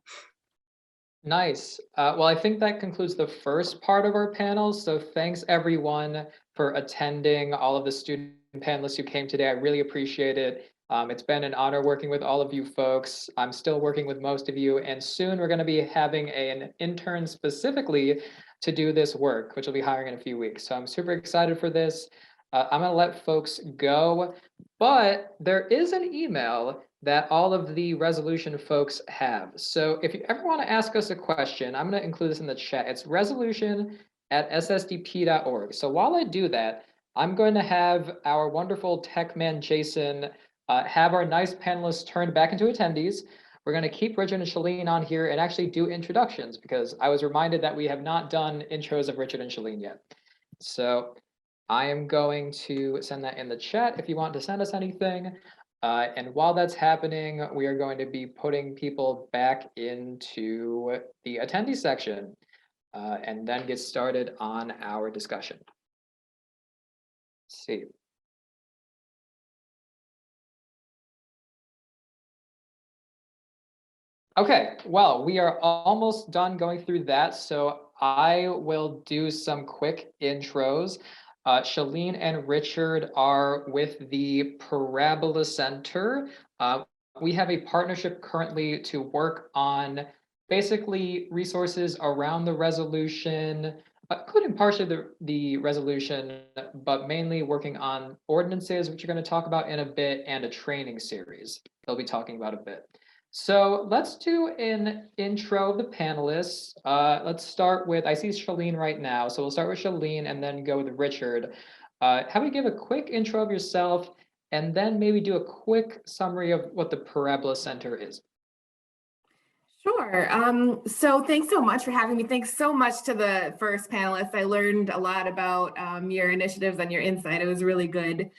Nice. Well, I think that concludes the first part of our panel. So thanks everyone for attending, all of the student panelists who came today. I really appreciate it. It's been an honor working with all of you folks. I'm still working with most of you, and soon we're going to be having an intern specifically to do this work, which will be hiring in a few weeks. So I'm super excited for this. I'm going to let folks go, but there is an email that all of the resolution folks have. So if you ever want to ask us a question, I'm going to include this in the chat. It's resolution@ssdp.org. So while I do that, I'm going to have our wonderful tech man, Jason, have our nice panelists turned back into attendees. We're going to keep Richard and Shalene on here and actually do introductions, because I was reminded that we have not done intros of Richard and Shalene yet. So I am going to send that in the chat if you want to send us anything. And while that's happening, we are going to be putting people back into the attendee section and then get started on our discussion. Let's see. Okay, well, we are almost done going through that, so I will do some quick intros. Shalene and Richard are with the Parabola Center. We have a partnership currently to work on basically resources around the resolution, including partially the resolution, but mainly working on ordinances, which you're going to talk about in a bit, and a training series they'll be talking about a bit. So let's do an intro of the panelists. Let's start with, I see Shalene right now. So we'll start with Shalene and then go with Richard. How about you give a quick intro of yourself and then maybe do a quick summary of what the Parabola Center is. Sure. So thanks so much for having me. Thanks so much to the first panelists. I learned a lot about your initiatives and your insight. It was really good.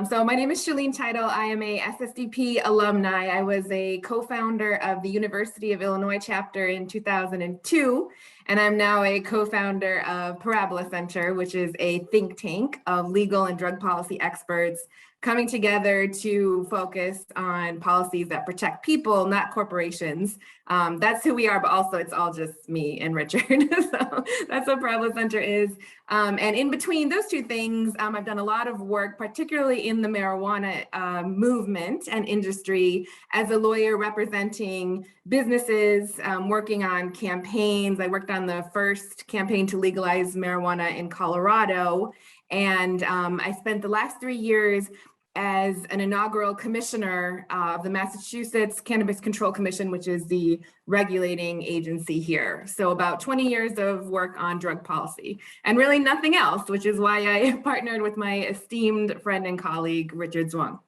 So my name is Shalene Title. I am a SSDP alumni. I was a co-founder of the University of Illinois chapter in 2002, and I'm now a co-founder of Parabola Center, which is a think tank of legal and drug policy experts coming together to focus on policies that protect people, not corporations. That's who we are, but also it's all just me and Richard. So that's what Parabola Center is. And in between those two things, I've done a lot of work, particularly in the marijuana movement and industry as a lawyer representing businesses, working on campaigns. I worked on the first campaign to legalize marijuana in Colorado. And I spent the last 3 years as an inaugural commissioner of the Massachusetts Cannabis Control Commission, which is the regulating agency here. So about 20 years of work on drug policy and really nothing else, which is why I partnered with my esteemed friend and colleague, Richard Zwang.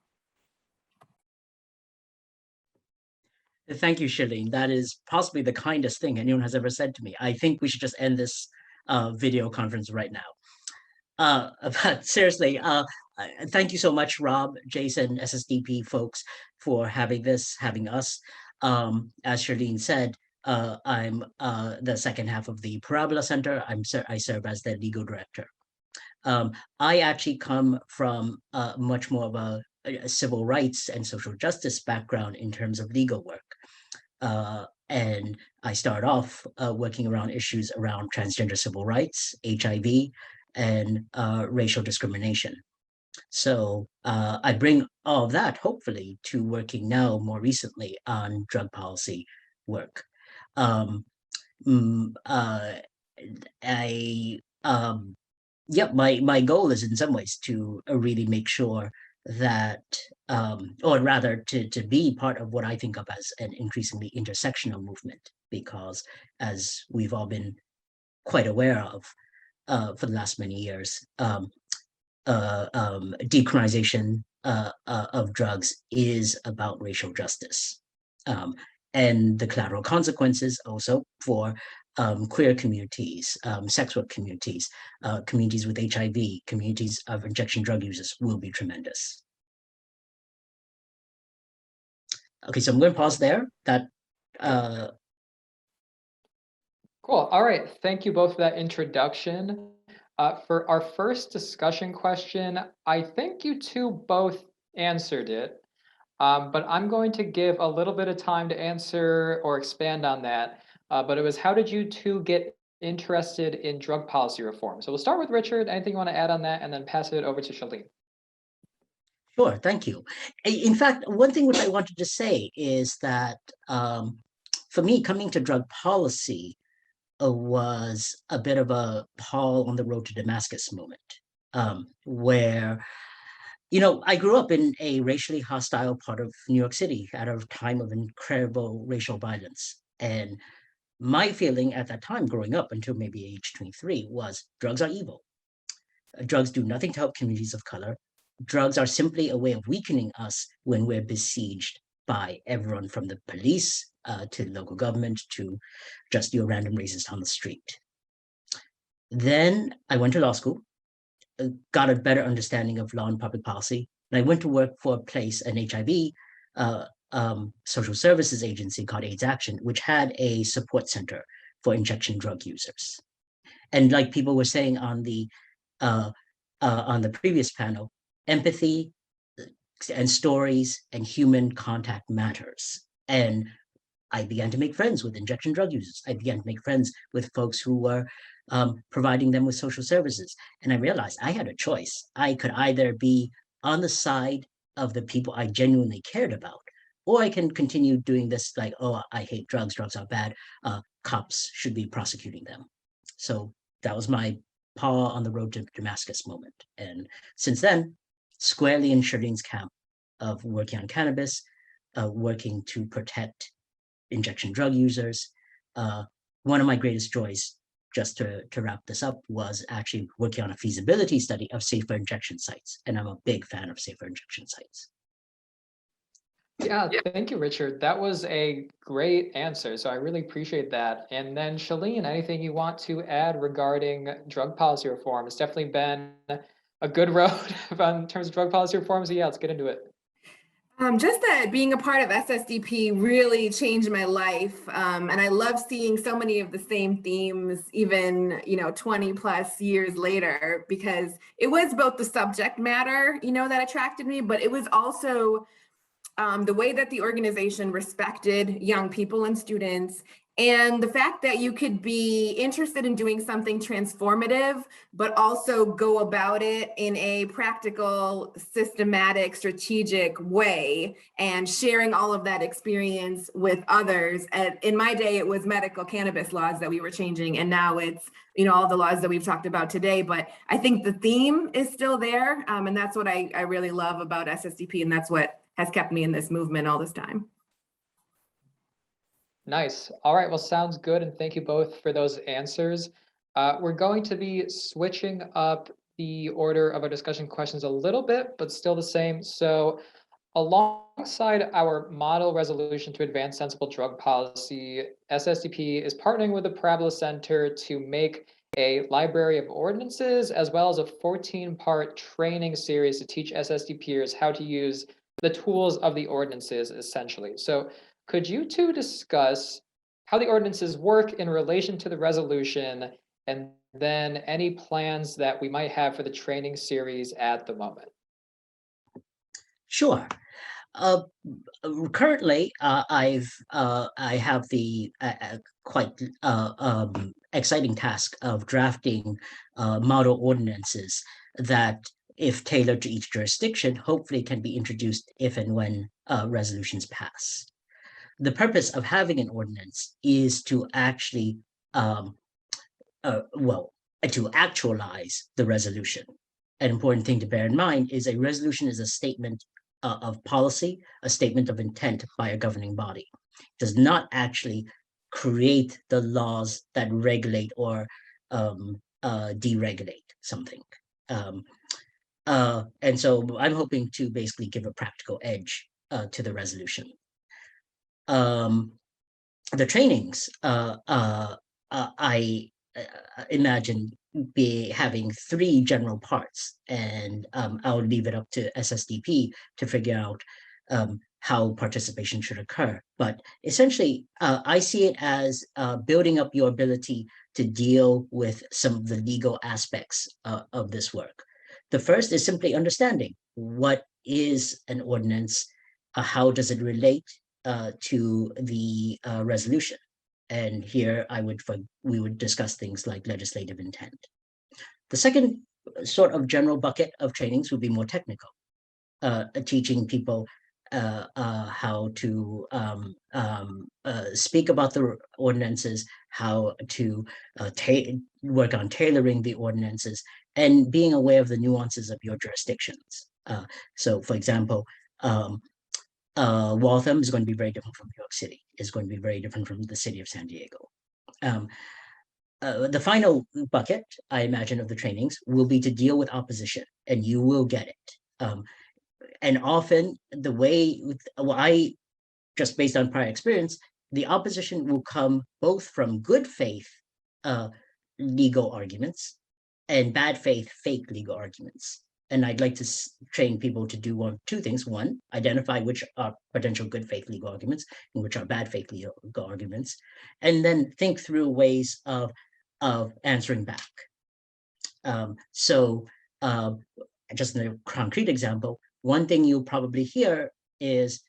Thank you, Shalene. That is possibly the kindest thing anyone has ever said to me. I think we should just end this video conference right now. But seriously, thank you so much, Rob, Jason, SSDP folks, for having us. As Shalene said, I'm the second half of the Parabola Center. I serve as the legal director. I actually come from much more of a civil rights and social justice background in terms of legal work. And I start off working around issues around transgender civil rights, HIV, and racial discrimination. So I bring all of that, hopefully, to working now more recently on drug policy work. My goal is in some ways to really make sure that, or rather to be part of what I think of as an increasingly intersectional movement, because as we've all been quite aware of for the last many years, decriminalization of drugs is about racial justice. And the collateral consequences also for queer communities, sex work communities, communities with HIV, communities of injection drug users will be tremendous. Okay, so I'm going to pause there. Cool. All right. Thank you both for that introduction. For our first discussion question, I think you two both answered it. But I'm going to give a little bit of time to answer or expand on that. But it was, how did you two get interested in drug policy reform? So we'll start with Richard. Anything you want to add on that, and then pass it over to Shalene. Sure, thank you. In fact, one thing which I wanted to say is that for me, coming to drug policy was a bit of a Paul on the road to Damascus moment, where, I grew up in a racially hostile part of New York City at a time of incredible racial violence. And my feeling at that time, growing up until maybe age 23, was drugs are evil. Drugs do nothing to help communities of color. Drugs are simply a way of weakening us when we're besieged by everyone from the police to local government to just your random racist on the street. Then I went to law school, got a better understanding of law and public policy, and I went to work for a place, an HIV social services agency called AIDS Action, which had a support center for injection drug users. And like people were saying on the previous panel, empathy and stories and human contact matters. And I began to make friends with injection drug users. I began to make friends with folks who were providing them with social services. And I realized I had a choice. I could either be on the side of the people I genuinely cared about, or I can continue doing this like, oh, I hate drugs, drugs are bad, cops should be prosecuting them. So that was my paw on the road to Damascus moment. And since then, squarely in Shirleen's camp of working on cannabis, working to protect injection drug users. One of my greatest joys, just to wrap this up, was actually working on a feasibility study of safer injection sites. And I'm a big fan of safer injection sites. Yeah, thank you, Richard. That was a great answer. So I really appreciate that. And then Shalene, anything you want to add regarding drug policy reform? It's definitely been a good road in terms of drug policy reform. So yeah, let's get into it. Just that being a part of SSDP really changed my life. And I love seeing so many of the same themes, even, 20 plus years later, because it was both the subject matter, that attracted me, but it was also the way that the organization respected young people and students, and the fact that you could be interested in doing something transformative, but also go about it in a practical, systematic, strategic way, and sharing all of that experience with others. And in my day, it was medical cannabis laws that we were changing, and now it's all the laws that we've talked about today. But I think the theme is still there, and that's what I really love about SSDP, and that's what has kept me in this movement all this time. Nice. All right. Well, sounds good. And thank you both for those answers. We're going to be switching up the order of our discussion questions a little bit, but still the same. So alongside our model resolution to advance sensible drug policy, SSDP is partnering with the Parabola Center to make a library of ordinances, as well as a 14-part training series to teach SSDPers how to use the tools of the ordinances, essentially. So could you two discuss how the ordinances work in relation to the resolution, and then any plans that we might have for the training series at the moment? Sure. Currently, I have the quite exciting task of drafting model ordinances that, if tailored to each jurisdiction, hopefully can be introduced if and when resolutions pass. The purpose of having an ordinance is to actually, to actualize the resolution. An important thing to bear in mind is a resolution is a statement of policy, a statement of intent by a governing body. It does not actually create the laws that regulate or deregulate something. And so I'm hoping to basically give a practical edge to the resolution. The trainings, I imagine having 3 general parts, and I'll leave it up to SSDP to figure out how participation should occur. But essentially, I see it as building up your ability to deal with some of the legal aspects of this work. The first is simply understanding what is an ordinance, how does it relate to the resolution? And here we would discuss things like legislative intent. The second sort of general bucket of trainings would be more technical, teaching people how to speak about the ordinances, how to work on tailoring the ordinances, and being aware of the nuances of your jurisdictions. So, for example, Waltham is going to be very different from New York City, is going to be very different from the city of San Diego. The final bucket, I imagine, of the trainings will be to deal with opposition, and you will get it. And often the way, just based on prior experience, the opposition will come both from good faith legal arguments and bad faith fake legal arguments. And I'd like to train people to do two things. One, identify which are potential good faith legal arguments and which are bad faith legal arguments, and then think through ways of answering back. Just in a concrete example, one thing you'll probably hear is,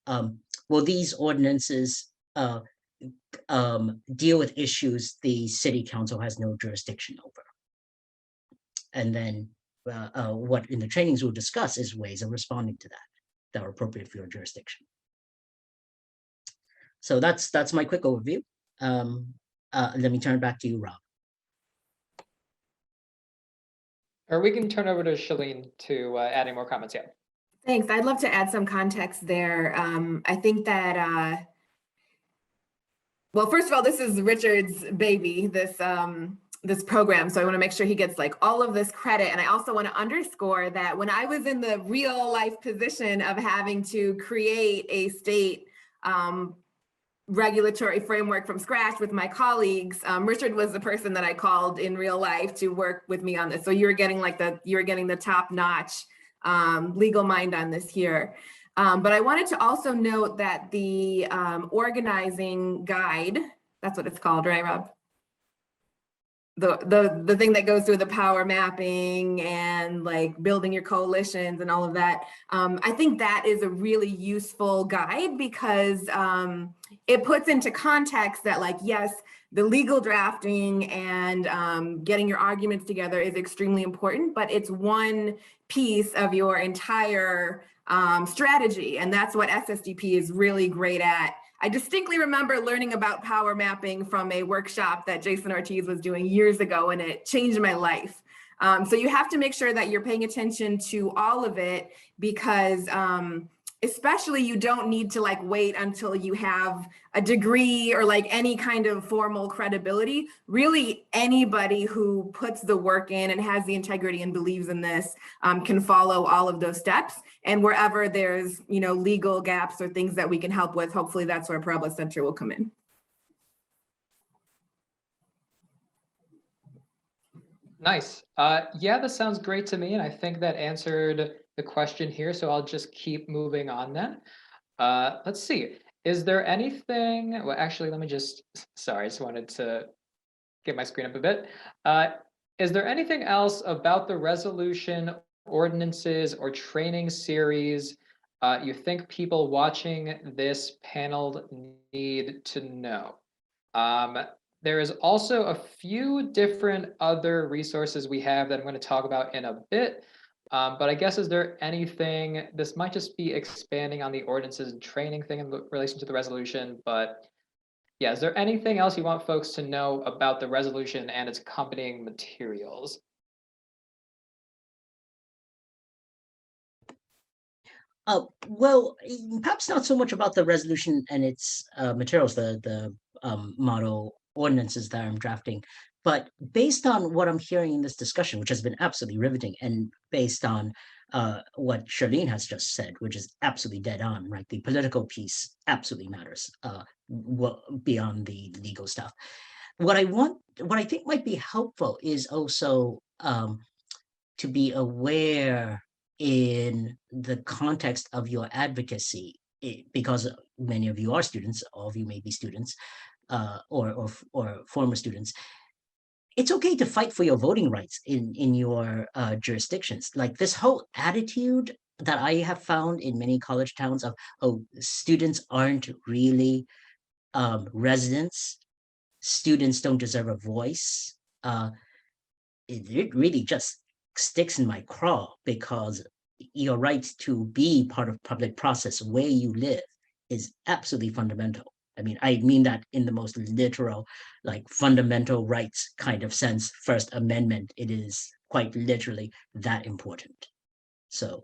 well, these ordinances deal with issues the city council has no jurisdiction over. And then what in the trainings we'll discuss is ways of responding to that are appropriate for your jurisdiction. So that's my quick overview. Let me turn it back to you, Rob. Or we can turn over to Shalene to add any more comments. Yeah. Thanks. I'd love to add some context there. I think that, well, first of all, this is Richard's baby, this program. So I want to make sure he gets like all of this credit. And I also want to underscore that when I was in the real life position of having to create a state regulatory framework from scratch with my colleagues, Richard was the person that I called in real life to work with me on this. So you're getting the top-notch legal mind on this here. But I wanted to also note that the organizing guide, that's what it's called, right, Rob? The thing that goes through the power mapping and like building your coalitions and all of that. I think that is a really useful guide because it puts into context that, like, yes, the legal drafting and getting your arguments together is extremely important, but it's one piece of your entire strategy. And that's what SSDP is really great at. I distinctly remember learning about power mapping from a workshop that Jason Ortiz was doing years ago, and it changed my life. So you have to make sure that you're paying attention to all of it because especially you don't need to like wait until you have a degree or like any kind of formal credibility. Really, anybody who puts the work in and has the integrity and believes in this can follow all of those steps. And wherever there's, legal gaps or things that we can help with, hopefully that's where Parabola Center will come in. Nice. Yeah, that sounds great to me. And I think that answered the question here. So I'll just keep moving on then. Let's see. Is there anything, well, actually, let me just, sorry, I just wanted to get my screen up a bit. Is there anything else about the resolution, ordinances, or training series you think people watching this panel need to know? There is also a few different other resources we have that I'm going to talk about in a bit. But I guess, is there anything, this might just be expanding on the ordinances and training thing in relation to the resolution, but yeah, is there anything else you want folks to know about the resolution and its accompanying materials? Well, perhaps not so much about the resolution and its materials, the model ordinances that I'm drafting, but based on what I'm hearing in this discussion, which has been absolutely riveting, and based on what Charlene has just said, which is absolutely dead on, right? The political piece absolutely matters beyond the legal stuff. What I think might be helpful is also to be aware in the context of your advocacy, because many of you are students, all of you may be students, or former students. It's okay to fight for your voting rights in your jurisdictions. Like, this whole attitude that I have found in many college towns of, oh, students aren't really residents. Students don't deserve a voice. It really just sticks in my craw, because your right to be part of public process where you live is absolutely fundamental. I mean, I mean that in the most literal, like fundamental rights kind of sense. First Amendment, it is quite literally that important. So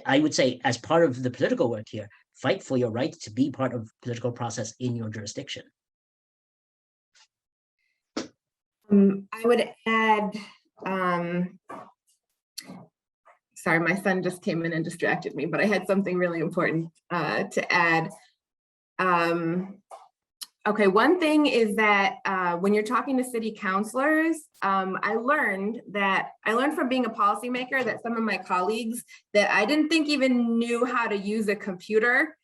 I would say, as part of the political work here, fight for your right to be part of political process in your jurisdiction. I would add, sorry, my son just came in and distracted me, but I had something really important to add. Okay, one thing is that when you're talking to city councilors, I learned from being a policymaker that some of my colleagues that I didn't think even knew how to use a computer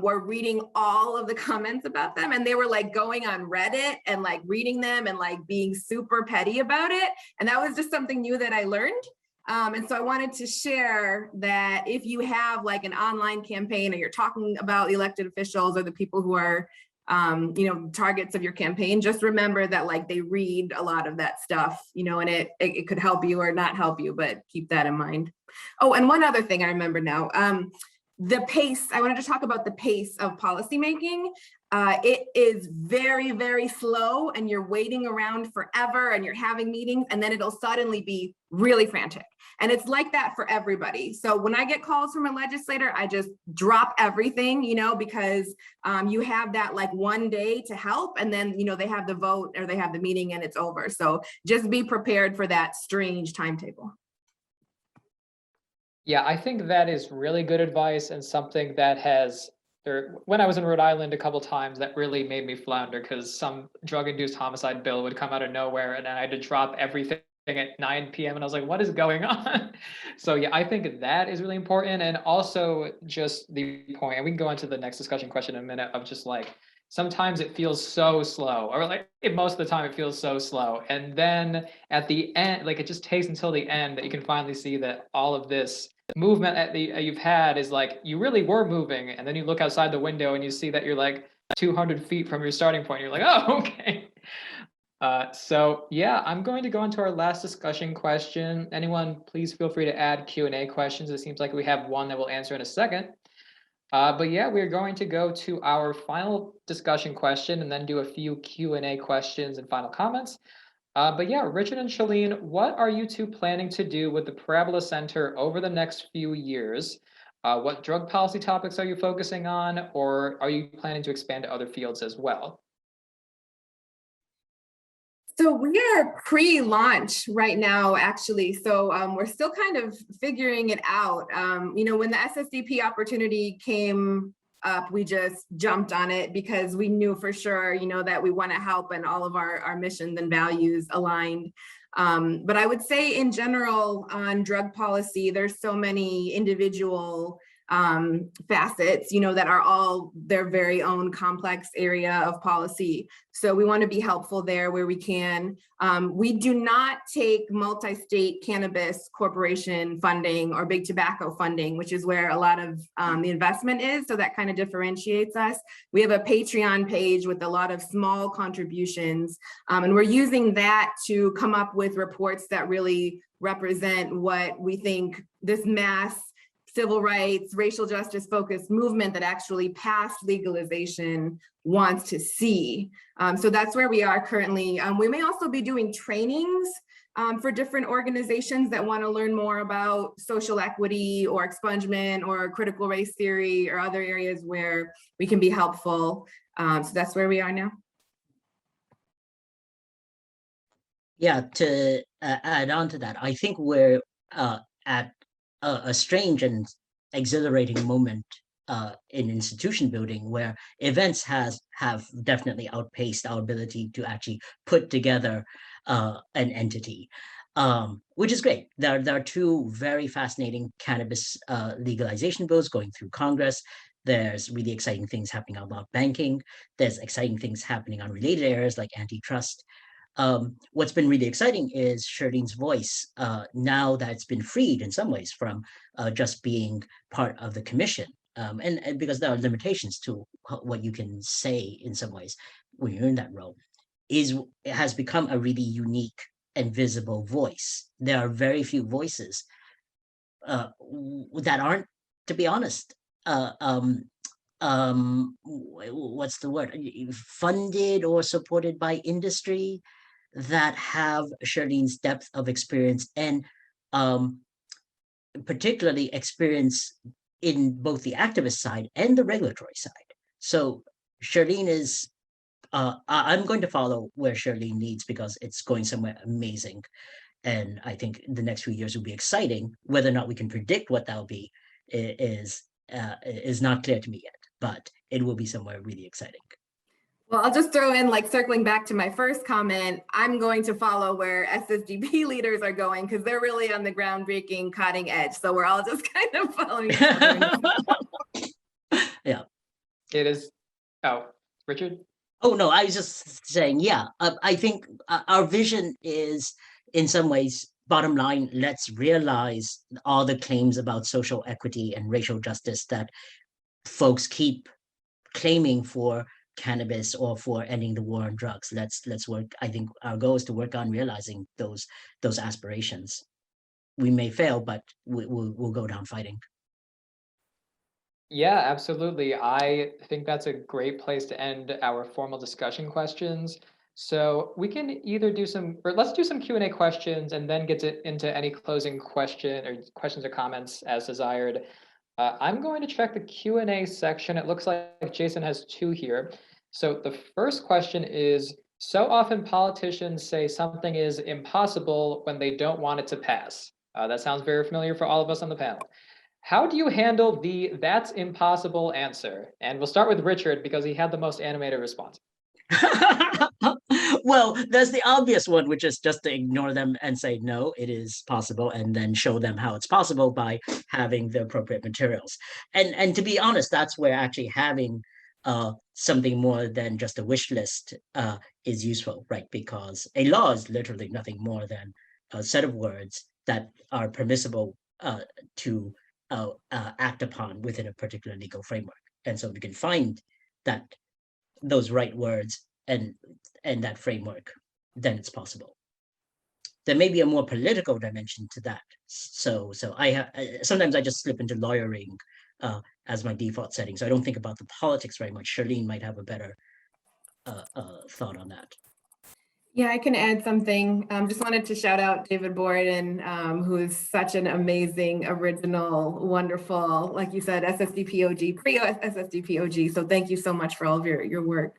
were reading all of the comments about them, and they were like going on Reddit and like reading them and like being super petty about it. And that was just something new that I learned. And so I wanted to share that if you have like an online campaign, or you're talking about the elected officials or the people who are targets of your campaign, just remember that like they read a lot of that stuff, and it could help you or not help you, but keep that in mind. Oh, and one other thing I remember now, the pace, I wanted to talk about the pace of policymaking. It is very, very slow, and you're waiting around forever and you're having meetings, and then it'll suddenly be really frantic. And it's like that for everybody. So when I get calls from a legislator, I just drop everything, because you have that like one day to help, and then, they have the vote or they have the meeting and it's over. So just be prepared for that strange timetable. Yeah, I think that is really good advice, and something that when I was in Rhode Island a couple times, that really made me flounder, because some drug-induced homicide bill would come out of nowhere, and I had to drop everything at 9 p.m. and I was like, what is going on? So yeah, I think that is really important. And also just the point, and we can go on to the next discussion question in a minute, of just like, sometimes it feels so slow, or like most of the time it feels so slow. And then at the end, like it just takes until the end that you can finally see that all of this movement you've had is like, you really were moving. And then you look outside the window and you see that you're like 200 feet from your starting point. You're like, oh, okay. So yeah, I'm going to go into our last discussion question. Anyone, please feel free to add Q&A questions. It seems like we have one that we'll answer in a second. But yeah, we're going to go to our final discussion question and then do a few Q&A questions and final comments. But yeah, Richard and Shalene, what are you two planning to do with the Parabola Center over the next few years? What drug policy topics are you focusing on, or are you planning to expand to other fields as well? So we are pre-launch right now, actually. So we're still kind of figuring it out. When the SSDP opportunity came up, we just jumped on it because we knew for sure, that we want to help, and all of our missions and values aligned. But I would say in general on drug policy, there's so many individual facets, that are all their very own complex area of policy. So we want to be helpful there where we can. We do not take multi-state cannabis corporation funding or big tobacco funding, which is where a lot of the investment is. So that kind of differentiates us. We have a Patreon page with a lot of small contributions, and we're using that to come up with reports that really represent what we think this mass civil rights, racial justice focused movement that actually passed legalization wants to see. So that's where we are currently. We may also be doing trainings for different organizations that want to learn more about social equity or expungement or critical race theory or other areas where we can be helpful. So that's where we are now. Yeah, to add on to that, I think we're at a strange and exhilarating moment in institution building, where events have definitely outpaced our ability to actually put together an entity, which is great. There are two very fascinating cannabis legalization bills going through Congress. There's really exciting things happening about banking. There's exciting things happening on related areas like antitrust. what's been really exciting is Shirley's voice, now that it's been freed in some ways from just being part of the commission. And because there are limitations to what you can say in some ways when you're in that role, it has become a really unique and visible voice. There are very few voices that aren't, to be honest, what's the word, funded or supported by industry, that have Shirley's depth of experience and particularly experience in both the activist side and the regulatory side. So Shirley is, I'm going to follow where Shirley leads because it's going somewhere amazing. And I think the next few years will be exciting. Whether or not we can predict what that'll be is not clear to me yet, but it will be somewhere really exciting. Well, I'll just throw in, like, circling back to my first comment, I'm going to follow where SSDP leaders are going because they're really on the groundbreaking cutting edge. So we're all just kind of following each other. Yeah. It is. Oh, Richard? Oh, no, I was just saying, yeah, I think our vision is in some ways, bottom line, let's realize all the claims about social equity and racial justice that folks keep claiming for cannabis or for ending the war on drugs. Let's work. I think our goal is to work on realizing those aspirations. We may fail, but we'll go down fighting. Yeah, absolutely. I think that's a great place to end our formal discussion questions. So we can either do some, or let's do some Q&A questions and then get into any closing questions or comments as desired. I'm going to check the Q&A section. It looks like Jason has two here. So the first question is, so often politicians say something is impossible when they don't want it to pass. That sounds very familiar for all of us on the panel. How do you handle the "that's impossible" answer? And we'll start with Richard because he had the most animated response. Well, there's the obvious one, which is just to ignore them and say, no, it is possible, and then show them how it's possible by having the appropriate materials. And to be honest, that's where actually having something more than just a wish list is useful, right? Because a law is literally nothing more than a set of words that are permissible to act upon within a particular legal framework. And so if we can find those right words and that framework, then it's possible. There may be a more political dimension to that. So sometimes I just slip into lawyering as my default setting. So I don't think about the politics very much. Charlene might have a better thought on that. Yeah, I can add something. Just wanted to shout out David Borden, who is such an amazing, original, wonderful, like you said, SSDPOG, pre-SSDPOG. So thank you so much for all of your work.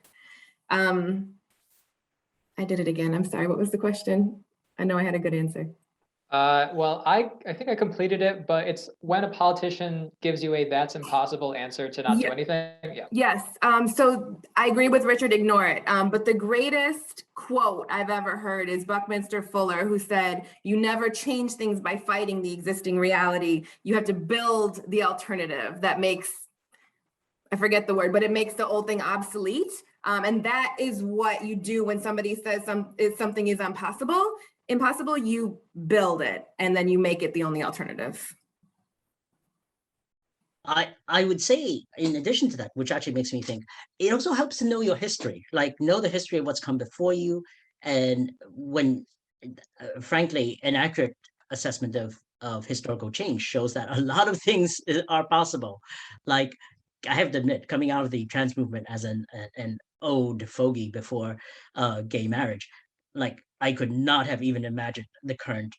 I did it again. I'm sorry. What was the question? I know I had a good answer. Well, I think I completed it, but it's when a politician gives you a "that's impossible" answer to not do anything. Yeah. Yes. So I agree with Richard, ignore it. But the greatest quote I've ever heard is Buckminster Fuller, who said, "You never change things by fighting the existing reality. You have to build the alternative that makes," I forget the word, but it makes the old thing obsolete. And that is what you do when somebody says something is impossible, you build it and then you make it the only alternative. I would say, in addition to that, which actually makes me think, it also helps to know your history, like know the history of what's come before you. And when, frankly, an accurate assessment of historical change shows that a lot of things are possible. Like, I have to admit, coming out of the trans movement as an old fogey before gay marriage, like, I could not have even imagined the current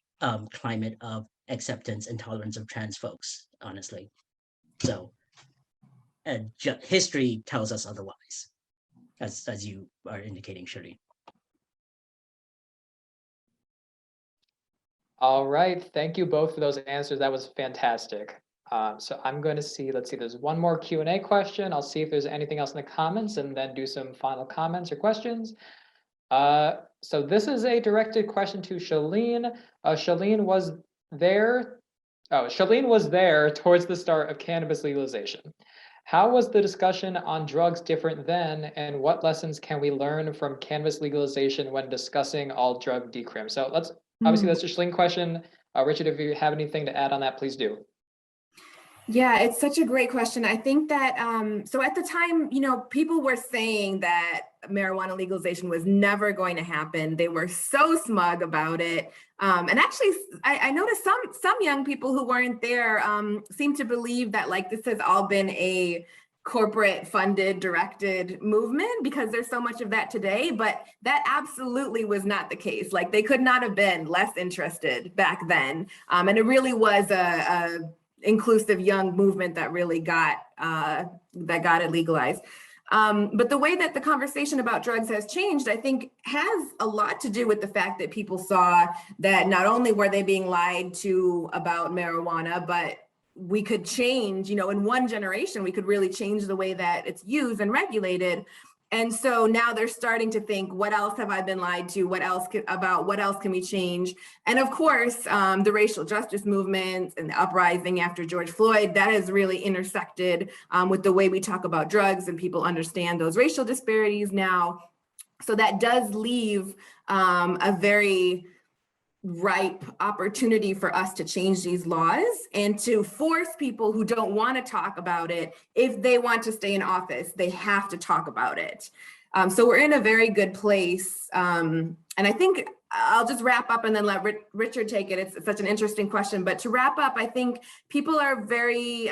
climate of acceptance and tolerance of trans folks, honestly. So history tells us otherwise, as you are indicating, Shirley. All right. Thank you both for those answers. That was fantastic. So I'm going to see, let's see, there's one more Q&A question. I'll see if there's anything else in the comments and then do some final comments or questions. So this is a directed question to Shalene. Shalene was there towards the start of cannabis legalization. How was the discussion on drugs different then, and what lessons can we learn from cannabis legalization when discussing all drug decrim? So obviously that's a Schling question. Richard, if you have anything to add on that, please do. Yeah, it's such a great question. I think that, so at the time, people were saying that marijuana legalization was never going to happen. They were so smug about it. And actually, I noticed some young people who weren't there seem to believe that like this has all been a corporate funded, directed movement because there's so much of that today, but that absolutely was not the case. Like they could not have been less interested back then. And it really was a inclusive young movement that really got it legalized. But the way that the conversation about drugs has changed, I think, has a lot to do with the fact that people saw that not only were they being lied to about marijuana, but we could change, in one generation, we could really change the way that it's used and regulated. And so now they're starting to think, what else have I been lied to? What else can we change? And of course, the racial justice movement and the uprising after George Floyd, that has really intersected with the way we talk about drugs, and people understand those racial disparities now. So that does leave a very ripe opportunity for us to change these laws and to force people who don't want to talk about it. If they want to stay in office, they have to talk about it. So we're in a very good place. And I think I'll just wrap up and then let Richard take it. It's such an interesting question, but to wrap up, I think people are very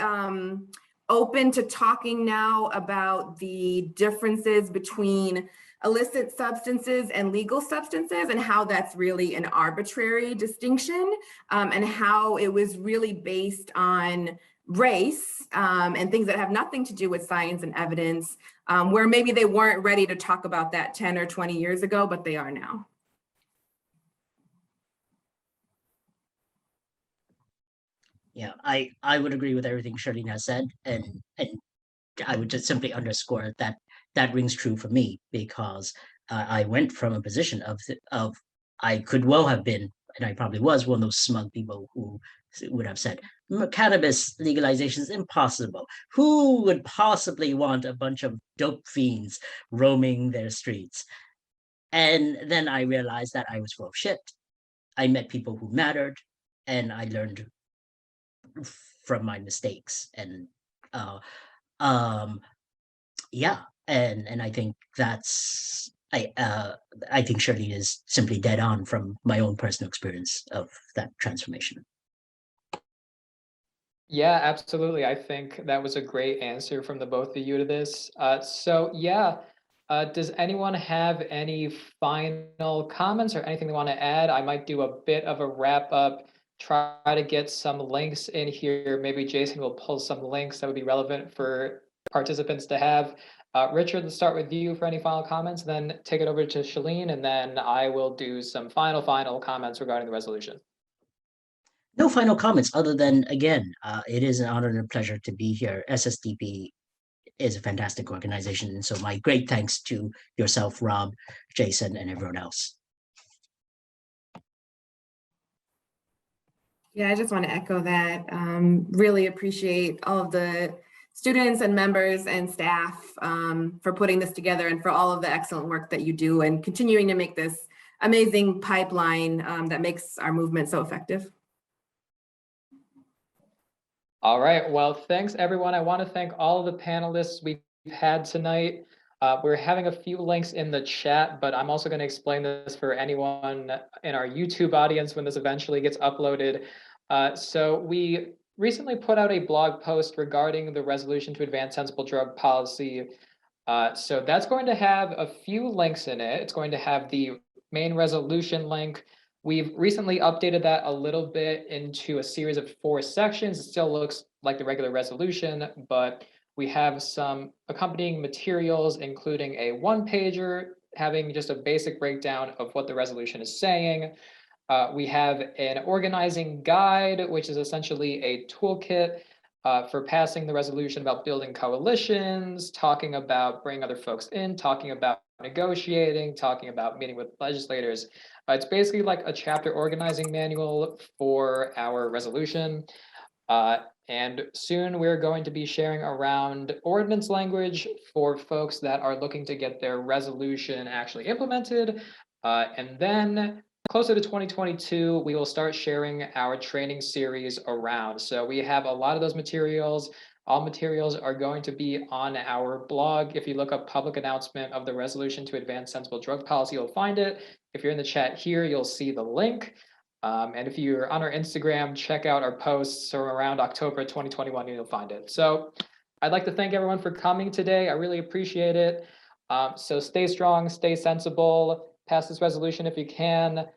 open to talking now about the differences between illicit substances and legal substances, and how that's really an arbitrary distinction, and how it was really based on race and things that have nothing to do with science and evidence, where maybe they weren't ready to talk about that 10 or 20 years ago, but they are now. Yeah, I would agree with everything Charlene has said, and I would just simply underscore that rings true for me, because I went from a position of I could well have been, and I probably was, one of those smug people who would have said cannabis legalization is impossible. Who would possibly want a bunch of dope fiends roaming their streets? And then I realized that I was full of shit. I met people who mattered, and I learned from my mistakes. And yeah, and I think that's I think Shirley is simply dead on from my own personal experience of that transformation. Yeah, absolutely. I think that was a great answer from the both of you to this. So yeah, does anyone have any final comments or anything they want to add? I might do a bit of a wrap up, try to get some links in here. Maybe Jason will pull some links that would be relevant for participants to have. Richard, let's start with you for any final comments, then take it over to Shalene, and then I will do some final comments regarding the resolution. No final comments other than, again, it is an honor and a pleasure to be here. SSDP is a fantastic organization. And so my great thanks to yourself, Rob, Jason, and everyone else. Yeah, I just want to echo that. Really appreciate all of the students and members and staff for putting this together, and for all of the excellent work that you do and continuing to make this amazing pipeline that makes our movement so effective. All right, well, thanks everyone. I want to thank all of the panelists we've had tonight. We're having a few links in the chat, but I'm also going to explain this for anyone in our YouTube audience when this eventually gets uploaded. So we recently put out a blog post regarding the resolution to advance sensible drug policy. So that's going to have a few links in it. It's going to have the main resolution link. We've recently updated that a little bit into a series of 4 sections. It still looks like the regular resolution, but we have some accompanying materials, including a 1-pager having just a basic breakdown of what the resolution is saying. We have an organizing guide, which is essentially a toolkit for passing the resolution about building coalitions, talking about bringing other folks in, talking about negotiating, talking about meeting with legislators. It's basically like a chapter organizing manual for our resolution. And soon we're going to be sharing around ordinance language for folks that are looking to get their resolution actually implemented. And then closer to 2022, we will start sharing our training series around. So we have a lot of those materials. All materials are going to be on our blog. If you look up public announcement of the resolution to advance sensible drug policy, you'll find it. If you're in the chat here, you'll see the link. And if you're on our Instagram, check out our posts from around October 2021, you'll find it. So I'd like to thank everyone for coming today. I really appreciate it. So stay strong, stay sensible, pass this resolution if you can.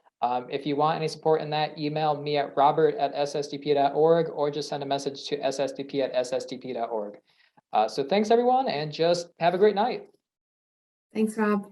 If you want any support in that, email me at robert@ssdp.org or just send a message to ssdp@ssdp.org. So thanks everyone, and just have a great night. Thanks, Rob.